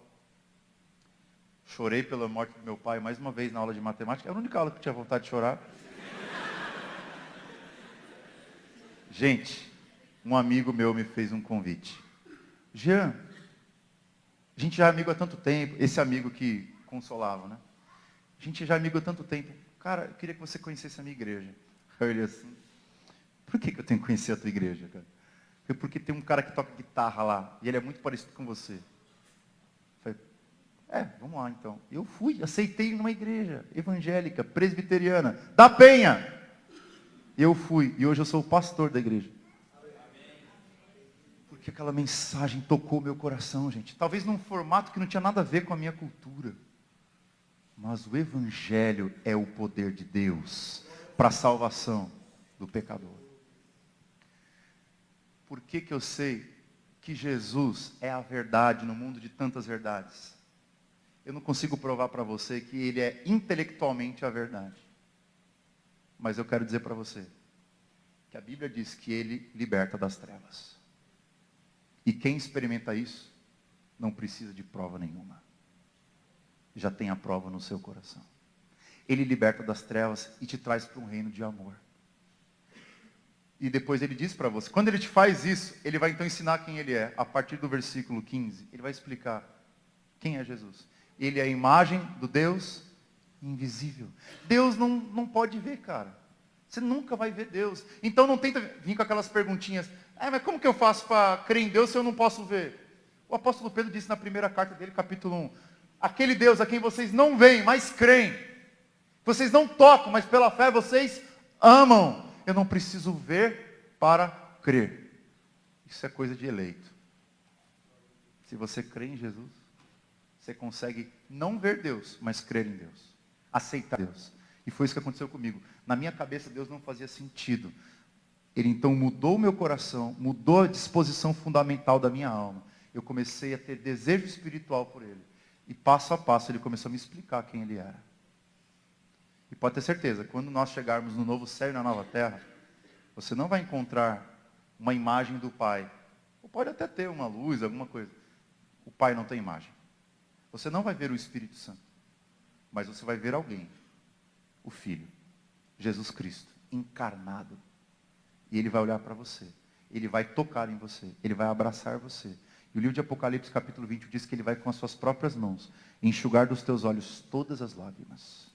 Chorei pela morte do meu pai mais uma vez na aula de matemática. Era a única aula que eu tinha vontade de chorar. Gente, um amigo meu me fez um convite. Jean, a gente já é amigo há tanto tempo. Esse amigo que consolava, né? A gente já é amigo há tanto tempo. Cara, eu queria que você conhecesse a minha igreja. Eu olhei assim, por que eu tenho que conhecer a tua igreja, cara? Porque tem um cara que toca guitarra lá, e ele é muito parecido com você. Eu falei, vamos lá então. Eu fui, aceitei numa igreja evangélica, presbiteriana, da Penha. Eu fui, e hoje eu sou o pastor da igreja. Porque aquela mensagem tocou meu coração, gente. Talvez num formato que não tinha nada a ver com a minha cultura. Mas o Evangelho é o poder de Deus para a salvação do pecador. Por que eu sei que Jesus é a verdade no mundo de tantas verdades? Eu não consigo provar para você que Ele é intelectualmente a verdade. Mas eu quero dizer para você que a Bíblia diz que Ele liberta das trevas. E quem experimenta isso não precisa de prova nenhuma. Já tem a prova no seu coração. Ele liberta das trevas e te traz para um reino de amor. E depois ele diz para você, quando ele te faz isso, ele vai então ensinar quem ele é. A partir do versículo 15, ele vai explicar quem é Jesus. Ele é a imagem do Deus invisível. Deus não pode ver, cara. Você nunca vai ver Deus. Então não tenta vir com aquelas perguntinhas. Mas como que eu faço para crer em Deus se eu não posso ver? O apóstolo Pedro disse na primeira carta dele, capítulo 1, aquele Deus a quem vocês não veem, mas creem. Vocês não tocam, mas pela fé vocês amam. Eu não preciso ver para crer. Isso é coisa de eleito. Se você crê em Jesus, você consegue não ver Deus, mas crer em Deus. Aceitar Deus. E foi isso que aconteceu comigo. Na minha cabeça, Deus não fazia sentido. Ele então mudou o meu coração, mudou a disposição fundamental da minha alma. Eu comecei a ter desejo espiritual por Ele. E passo a passo Ele começou a me explicar quem Ele era. E pode ter certeza, quando nós chegarmos no novo céu e na nova terra, você não vai encontrar uma imagem do Pai. Ou pode até ter uma luz, alguma coisa. O Pai não tem imagem. Você não vai ver o Espírito Santo. Mas você vai ver alguém. O Filho. Jesus Cristo. Encarnado. E Ele vai olhar para você. Ele vai tocar em você. Ele vai abraçar você. E o livro de Apocalipse, capítulo 20, diz que Ele vai com as suas próprias mãos enxugar dos teus olhos todas as lágrimas.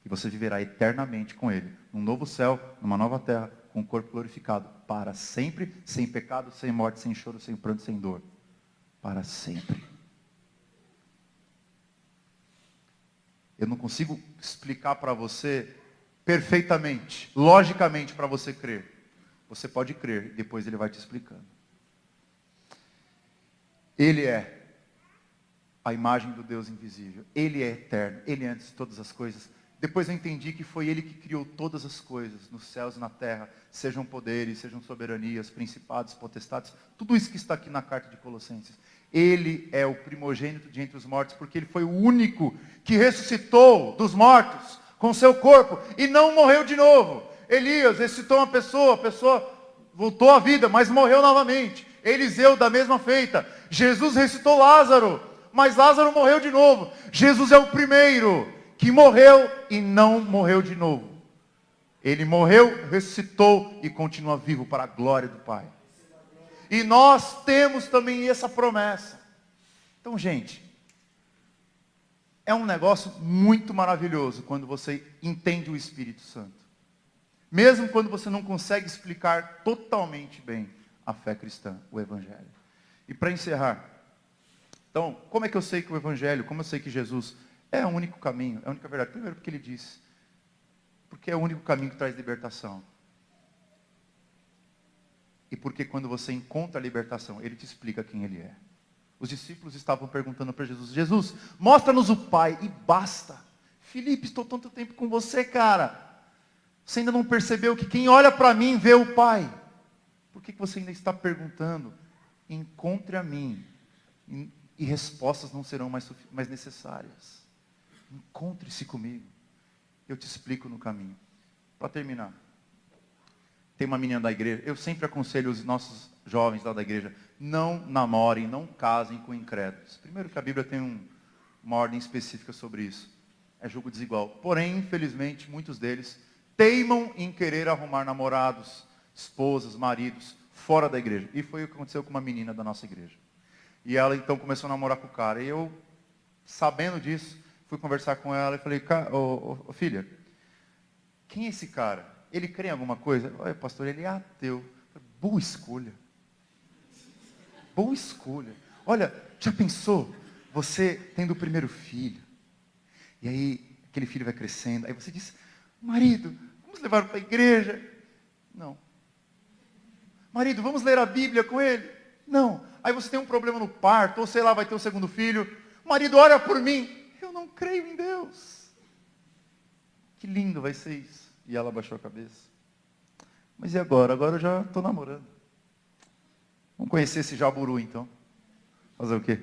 E você viverá eternamente com Ele. Num novo céu, numa nova terra, com o corpo glorificado. Para sempre, sem pecado, sem morte, sem choro, sem pranto, sem dor. Para sempre. Eu não consigo explicar para você perfeitamente, logicamente, para você crer. Você pode crer, e depois Ele vai te explicando. Ele é a imagem do Deus invisível. Ele é eterno. Ele é antes de todas as coisas. Depois eu entendi que foi Ele que criou todas as coisas, nos céus e na terra, sejam poderes, sejam soberanias, principados, potestades, tudo isso que está aqui na carta de Colossenses. Ele é o primogênito de entre os mortos, porque Ele foi o único que ressuscitou dos mortos com seu corpo e não morreu de novo. Elias ressuscitou uma pessoa, a pessoa voltou à vida, mas morreu novamente. Eliseu da mesma feita. Jesus ressuscitou Lázaro, mas Lázaro morreu de novo. Jesus é o primeiro que morreu e não morreu de novo. Ele morreu, ressuscitou e continua vivo para a glória do Pai. E nós temos também essa promessa. Então, gente, é um negócio muito maravilhoso quando você entende o Espírito Santo. Mesmo quando você não consegue explicar totalmente bem a fé cristã, o Evangelho. E para encerrar, então, como é que eu sei que o Evangelho, como eu sei que Jesus é o único caminho, é a única verdade? Primeiro porque Ele disse. Porque é o único caminho que traz libertação. E porque quando você encontra a libertação, Ele te explica quem Ele é. Os discípulos estavam perguntando para Jesus, Jesus, mostra-nos o Pai e basta. Filipe, estou tanto tempo com você, cara. Você ainda não percebeu que quem olha para mim vê o Pai. Por que você ainda está perguntando? Encontre a mim. E respostas não serão mais necessárias. Encontre-se comigo. Eu te explico no caminho. Para terminar. Tem uma menina da igreja. Eu sempre aconselho os nossos jovens lá da igreja. Não namorem, não casem com incrédulos. Primeiro que a Bíblia tem uma ordem específica sobre isso. É julgo desigual. Porém, infelizmente, muitos deles teimam em querer arrumar namorados, esposas, maridos, fora da igreja. E foi o que aconteceu com uma menina da nossa igreja. E ela então começou a namorar com o cara. E eu, sabendo disso, fui conversar com ela e falei, filha, quem é esse cara? Ele crê em alguma coisa? Olha, pastor, ele é ateu. Falei, boa escolha. Boa escolha. Olha, já pensou? Você tendo o primeiro filho. E aí, aquele filho vai crescendo. Aí você diz, marido, vamos levar para a igreja? Não. Marido, vamos ler a Bíblia com ele? Não. Aí você tem um problema no parto, ou sei lá, vai ter o segundo filho. Marido, ora por mim. Eu não creio em Deus. Que lindo vai ser isso. E ela abaixou a cabeça. Mas e agora? Agora eu já estou namorando. Vamos conhecer esse jaburu então. Fazer o quê?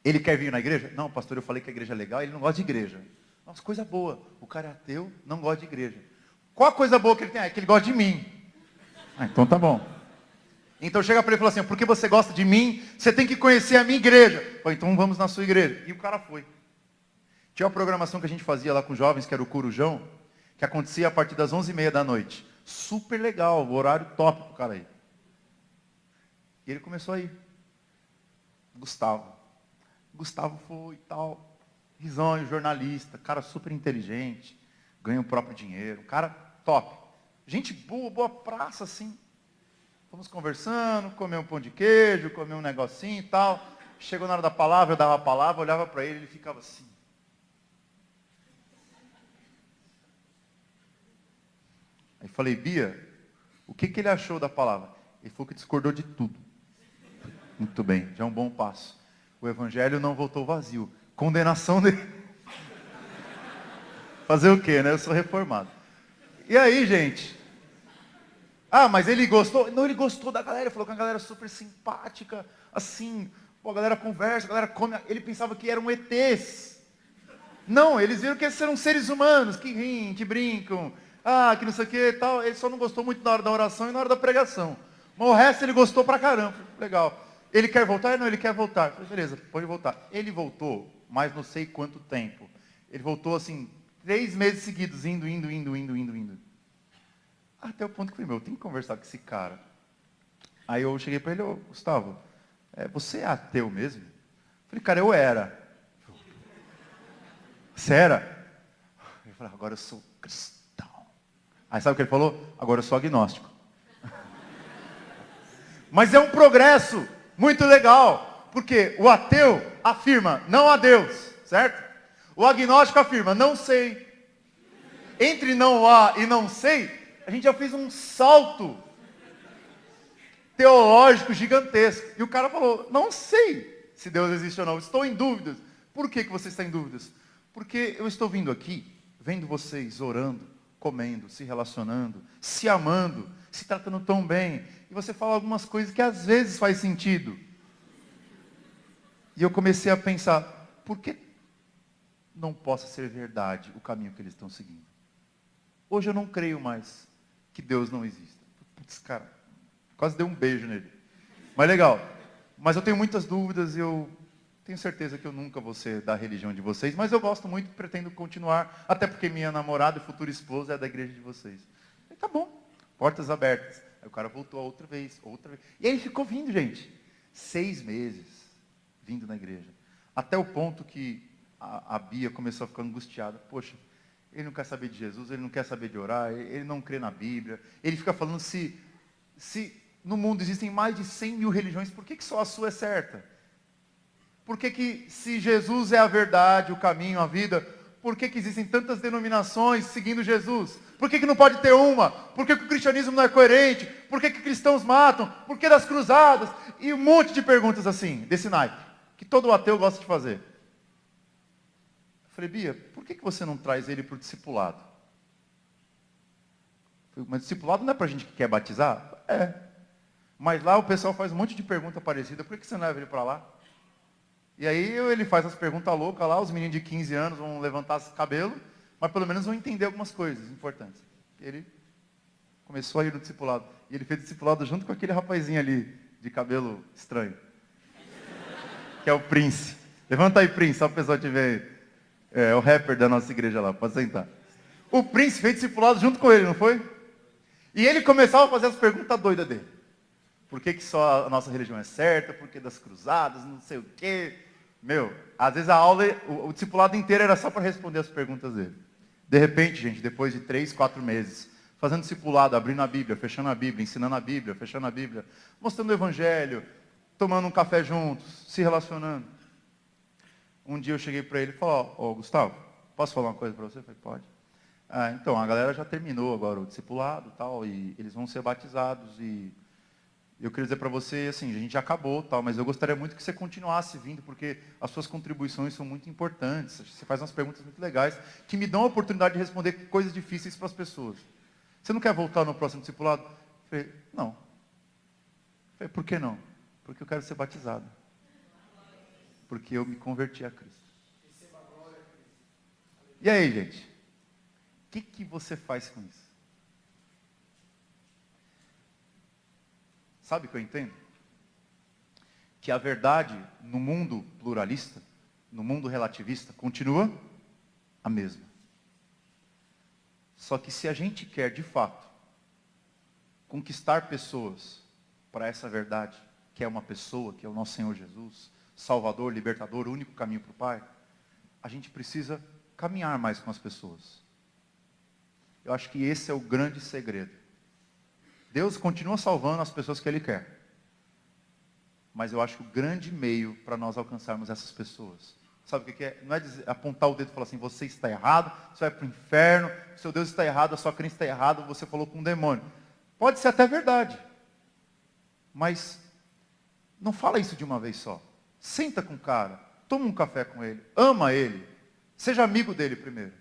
Ele quer vir na igreja? Não, pastor, eu falei que a igreja é legal, ele não gosta de igreja. Nossa, coisa boa. O cara é ateu, não gosta de igreja. Qual a coisa boa que ele tem? É que ele gosta de mim. Ah, então tá bom. Então chega para ele e fala assim, porque você gosta de mim, você tem que conhecer a minha igreja. Falei, então vamos na sua igreja. E o cara foi. Tinha uma programação que a gente fazia lá com jovens, que era o Corujão, que acontecia a partir das 11h30 da noite. Super legal, o horário top pro cara aí. E ele começou a ir. Gustavo foi e tal, risonho, jornalista, cara super inteligente, ganha o próprio dinheiro, cara top. Gente boa, boa praça, assim. Fomos conversando, comer um pão de queijo, comer um negocinho e tal. Chegou na hora da palavra, eu dava a palavra, olhava para ele ficava assim. Aí falei, Bia, o que ele achou da palavra? Ele falou que discordou de tudo. Muito bem, já é um bom passo. O evangelho não voltou vazio. Condenação dele. Fazer o quê, né? Eu sou reformado. E aí, gente? Ah, mas ele gostou? Não, ele gostou da galera. Ele falou que a galera super simpática. Assim, pô, a galera conversa, a galera come. Ele pensava que eram ETs. Não, eles viram que esses eram seres humanos, que riem, que brincam. Ah, que não sei o que e tal. Ele só não gostou muito na hora da oração e na hora da pregação. Mas o resto ele gostou pra caramba. Legal. Ele quer voltar? Não, ele quer voltar. Falei, beleza, pode voltar. Ele voltou, mas não sei quanto tempo. Ele voltou assim, 3 meses seguidos, indo. Até o ponto que eu falei, eu tenho que conversar com esse cara. Aí eu cheguei para ele, ô Gustavo, você é ateu mesmo? Eu falei, cara, eu era. Você era? Ele falou, agora eu sou cristão. Aí sabe o que ele falou? Agora eu sou agnóstico. Mas é um progresso muito legal, porque o ateu afirma não há Deus, certo? O agnóstico afirma não sei. Entre não há e não sei, a gente já fez um salto teológico gigantesco. E o cara falou, não sei se Deus existe ou não, estou em dúvidas. Por que você está em dúvidas? Porque eu estou vindo aqui, vendo vocês orando, comendo, se relacionando, se amando, se tratando tão bem. E você fala algumas coisas que às vezes faz sentido. E eu comecei a pensar, por que não possa ser verdade o caminho que eles estão seguindo? Hoje eu não creio mais que Deus não exista. Putz, cara, quase dei um beijo nele. Mas legal. Mas eu tenho muitas dúvidas e eu tenho certeza que eu nunca vou ser da religião de vocês, mas eu gosto muito e pretendo continuar, até porque minha namorada e futura esposa é da igreja de vocês. E tá bom, portas abertas. Aí o cara voltou outra vez. E aí ele ficou vindo, gente. 6 meses vindo na igreja. Até o ponto que a Bia começou a ficar angustiada. Poxa, ele não quer saber de Jesus, ele não quer saber de orar, ele não crê na Bíblia. Ele fica falando se no mundo existem mais de 100 mil religiões, por que só a sua é certa? Por que se Jesus é a verdade, o caminho, a vida, por que existem tantas denominações seguindo Jesus? Por que não pode ter uma? Por que o cristianismo não é coerente? Por que cristãos matam? Por que das cruzadas? E um monte de perguntas assim, desse naipe, que todo ateu gosta de fazer. Eu falei, Bia, por que você não traz ele para o discipulado? Eu falei, mas discipulado não é para gente que quer batizar? É. Mas lá o pessoal faz um monte de pergunta parecida, por que você não leva ele para lá? E aí ele faz as perguntas loucas lá, os meninos de 15 anos vão levantar os cabelos, mas pelo menos vão entender algumas coisas importantes. Ele começou a ir no discipulado. E ele fez discipulado junto com aquele rapazinho ali, de cabelo estranho. Que é o Prince. Levanta aí, Prince, só para o pessoal te ver. É o rapper da nossa igreja lá, pode sentar. O Prince fez discipulado junto com ele, não foi? E ele começava a fazer as perguntas doidas dele. Por que só a nossa religião é certa? Por que das cruzadas? Não sei o quê. Meu, às vezes a aula, o discipulado inteiro era só para responder as perguntas dele. De repente, gente, depois de 3, 4 meses, fazendo discipulado, abrindo a Bíblia, fechando a Bíblia, ensinando a Bíblia, fechando a Bíblia, mostrando o Evangelho, tomando um café juntos, se relacionando. Um dia eu cheguei para ele e falei, ó, Gustavo, posso falar uma coisa para você? Eu falei, pode. Então, a galera já terminou agora o discipulado e tal, e eles vão ser batizados, e eu queria dizer para você, assim, a gente já acabou, tal, mas eu gostaria muito que você continuasse vindo, porque as suas contribuições são muito importantes. Você faz umas perguntas muito legais, que me dão a oportunidade de responder coisas difíceis para as pessoas. Você não quer voltar no próximo discipulado? Eu falei, não. Eu falei, por que não? Porque eu quero ser batizado. Porque eu me converti a Cristo. E aí, gente? O que você faz com isso? Sabe o que eu entendo? Que a verdade no mundo pluralista, no mundo relativista, continua a mesma. Só que se a gente quer, de fato, conquistar pessoas para essa verdade, que é uma pessoa, que é o nosso Senhor Jesus, Salvador, Libertador, o único caminho para o Pai, a gente precisa caminhar mais com as pessoas. Eu acho que esse é o grande segredo. Deus continua salvando as pessoas que Ele quer. Mas eu acho que o grande meio para nós alcançarmos essas pessoas, sabe o que é? Não é apontar o dedo e falar assim, você está errado, você vai para o inferno, seu Deus está errado, a sua crença está errada, você falou com um demônio. Pode ser até verdade. Mas não fala isso de uma vez só. Senta com o cara, toma um café com ele, ama ele, seja amigo dele primeiro.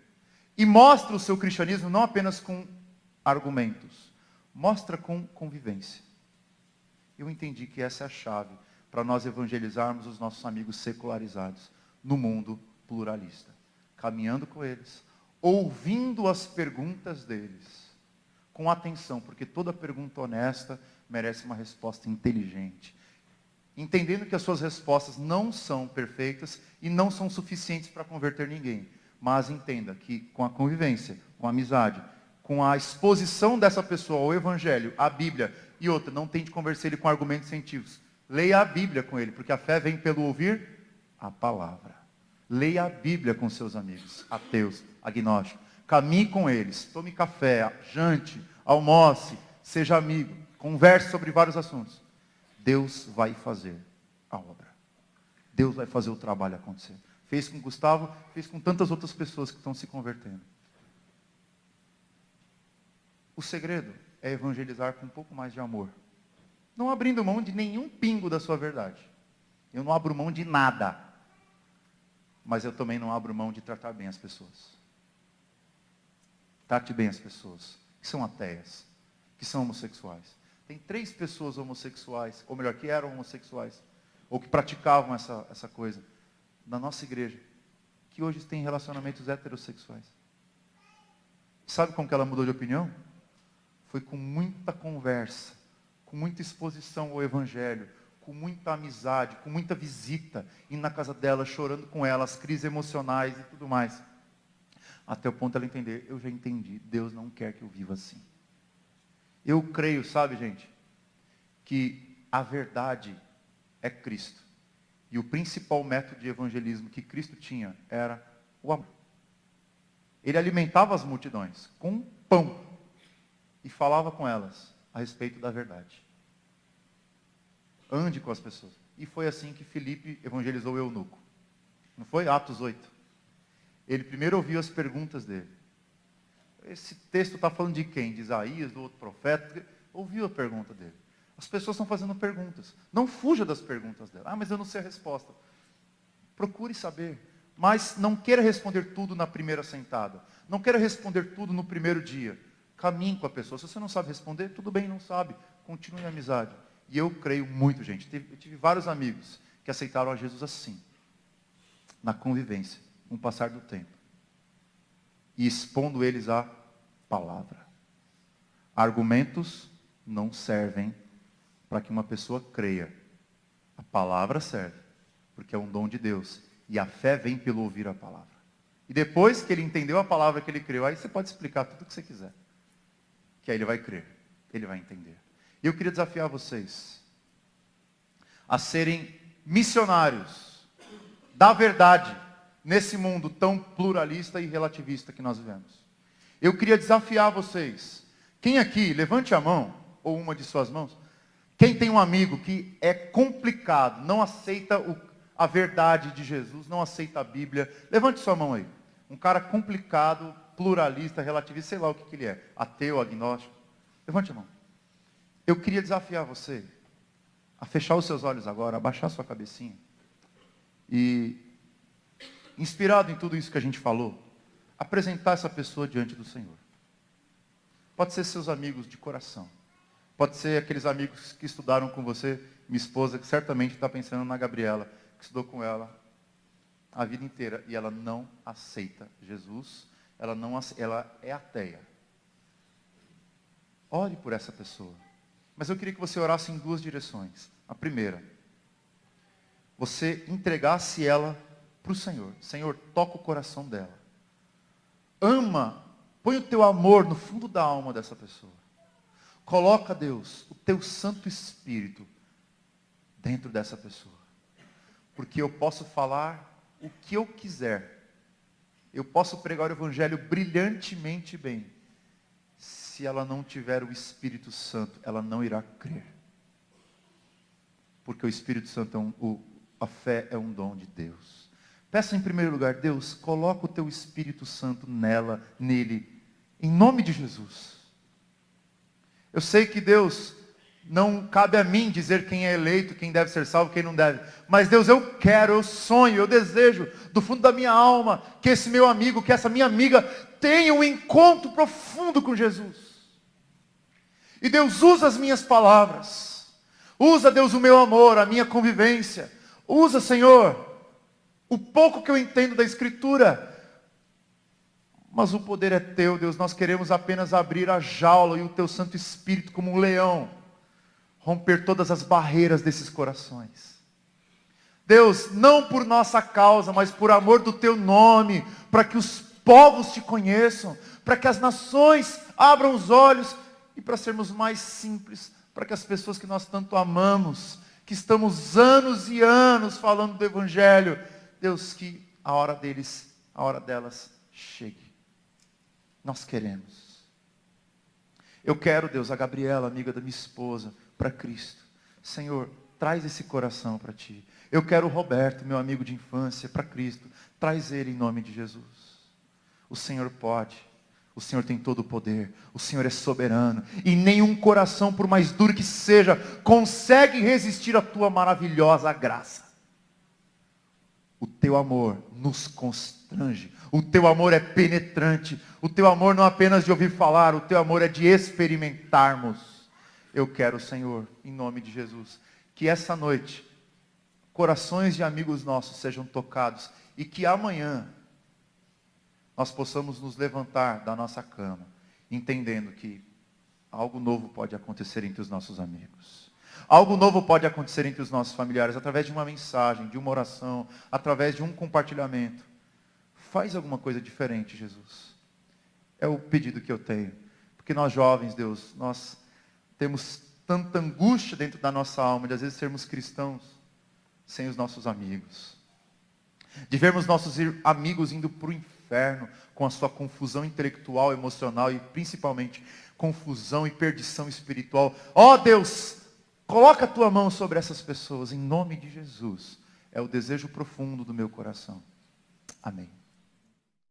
E mostra o seu cristianismo não apenas com argumentos, mostra com convivência. Eu entendi que essa é a chave para nós evangelizarmos os nossos amigos secularizados no mundo pluralista. Caminhando com eles, ouvindo as perguntas deles, com atenção, porque toda pergunta honesta merece uma resposta inteligente. Entendendo que as suas respostas não são perfeitas e não são suficientes para converter ninguém. Mas entenda que com a convivência, com a amizade, com a exposição dessa pessoa ao Evangelho, à Bíblia, e outra, não tente convencer ele com argumentos científicos. Leia a Bíblia com ele, porque a fé vem pelo ouvir a palavra. Leia a Bíblia com seus amigos, ateus, agnósticos. Caminhe com eles, tome café, jante, almoce, seja amigo, converse sobre vários assuntos. Deus vai fazer a obra. Deus vai fazer o trabalho acontecer. Fez com Gustavo, fez com tantas outras pessoas que estão se convertendo. O segredo é evangelizar com um pouco mais de amor. Não abrindo mão de nenhum pingo da sua verdade. Eu não abro mão de nada. Mas eu também não abro mão de tratar bem as pessoas. Trate bem as pessoas que são ateias, que são homossexuais. Tem 3 pessoas homossexuais, ou melhor, que eram homossexuais, ou que praticavam essa coisa, na nossa igreja, que hoje têm relacionamentos heterossexuais. Sabe como que ela mudou de opinião? Foi com muita conversa, com muita exposição ao Evangelho, com muita amizade, com muita visita, indo na casa dela, chorando com ela, as crises emocionais e tudo mais. Até o ponto dela entender, eu já entendi, Deus não quer que eu viva assim. Eu creio, sabe, gente, que a verdade é Cristo. E o principal método de evangelismo que Cristo tinha era o amor. Ele alimentava as multidões com pão e falava com elas a respeito da verdade. Ande com as pessoas. E foi assim que Filipe evangelizou o eunuco. Não foi? Atos 8. Ele primeiro ouviu as perguntas dele. Esse texto está falando de quem? De Isaías, do outro profeta? Ouviu a pergunta dele. As pessoas estão fazendo perguntas. Não fuja das perguntas dela. Ah, mas eu não sei a resposta. Procure saber. Mas não queira responder tudo na primeira sentada. Não queira responder tudo no primeiro dia. Caminhe com a pessoa. Se você não sabe responder, tudo bem, não sabe. Continue a amizade. E eu creio muito, gente. Eu tive vários amigos que aceitaram a Jesus assim. Na convivência. Com o passar do tempo. E expondo eles à palavra. Argumentos não servem para que uma pessoa creia. A palavra serve, porque é um dom de Deus. E a fé vem pelo ouvir a palavra. E depois que ele entendeu a palavra que ele creu, aí você pode explicar tudo o que você quiser. Que aí ele vai crer, ele vai entender. E eu queria desafiar vocês a serem missionários da verdade nesse mundo tão pluralista e relativista que nós vivemos. Eu queria desafiar vocês. Quem aqui, levante a mão, ou uma de suas mãos, quem tem um amigo que é complicado, não aceita a verdade de Jesus, não aceita a Bíblia, levante sua mão aí. Um cara complicado, pluralista, relativista, sei lá o que ele é, ateu, agnóstico. Levante a mão. Eu queria desafiar você a fechar os seus olhos agora, abaixar sua cabecinha e, inspirado em tudo isso que a gente falou, apresentar essa pessoa diante do Senhor. Pode ser seus amigos de coração. Pode ser aqueles amigos que estudaram com você, minha esposa, que certamente está pensando na Gabriela, que estudou com ela a vida inteira e ela não aceita Jesus, ela é ateia. Ore por essa pessoa. Mas eu queria que você orasse em 2 direções. A primeira, você entregasse ela para o Senhor. Senhor, toca o coração dela. Ama, põe o teu amor no fundo da alma dessa pessoa. Coloca, Deus, o teu Santo Espírito dentro dessa pessoa. Porque eu posso falar o que eu quiser. Eu posso pregar o Evangelho brilhantemente bem. Se se ela não tiver o Espírito Santo, ela não irá crer. Porque o Espírito Santo a fé é um dom de Deus. Peça em primeiro lugar, Deus, coloca o teu Espírito Santo nele, em nome de Jesus. Eu sei que Deus, não cabe a mim dizer quem é eleito, quem deve ser salvo, quem não deve. Mas Deus, eu quero, eu sonho, eu desejo, do fundo da minha alma, que esse meu amigo, que essa minha amiga, tenha um encontro profundo com Jesus. E Deus, usa as minhas palavras. Usa, Deus, o meu amor, a minha convivência. Usa, Senhor, o pouco que eu entendo da Escritura. Mas o poder é teu, Deus. Nós queremos apenas abrir a jaula e o teu Santo Espírito, como um leão, romper todas as barreiras desses corações. Deus, não por nossa causa, mas por amor do teu nome, para que os povos te conheçam, para que as nações abram os olhos e para sermos mais simples, para que as pessoas que nós tanto amamos, que estamos anos e anos falando do Evangelho, Deus, que a hora delas chegue. Nós queremos. Eu quero, Deus, a Gabriela, amiga da minha esposa, para Cristo. Senhor, traz esse coração para Ti. Eu quero o Roberto, meu amigo de infância, para Cristo. Traz ele em nome de Jesus. O Senhor pode. O Senhor tem todo o poder. O Senhor é soberano. E nenhum coração, por mais duro que seja, consegue resistir à Tua maravilhosa graça. O Teu amor nos constrange. O Teu amor é penetrante. O Teu amor não é apenas de ouvir falar. O Teu amor é de experimentarmos. Eu quero, Senhor, em nome de Jesus, que essa noite, corações de amigos nossos sejam tocados. E que amanhã, nós possamos nos levantar da nossa cama, entendendo que algo novo pode acontecer entre os nossos amigos. Algo novo pode acontecer entre os nossos familiares, através de uma mensagem, de uma oração, através de um compartilhamento. Faz alguma coisa diferente, Jesus. É o pedido que eu tenho. Porque nós jovens, Deus, nós temos tanta angústia dentro da nossa alma, de às vezes sermos cristãos sem os nossos amigos. De vermos nossos amigos indo para o inferno, com a sua confusão intelectual, emocional e principalmente confusão e perdição espiritual. Ó Deus, coloca a Tua mão sobre essas pessoas, em nome de Jesus. É o desejo profundo do meu coração. Amém.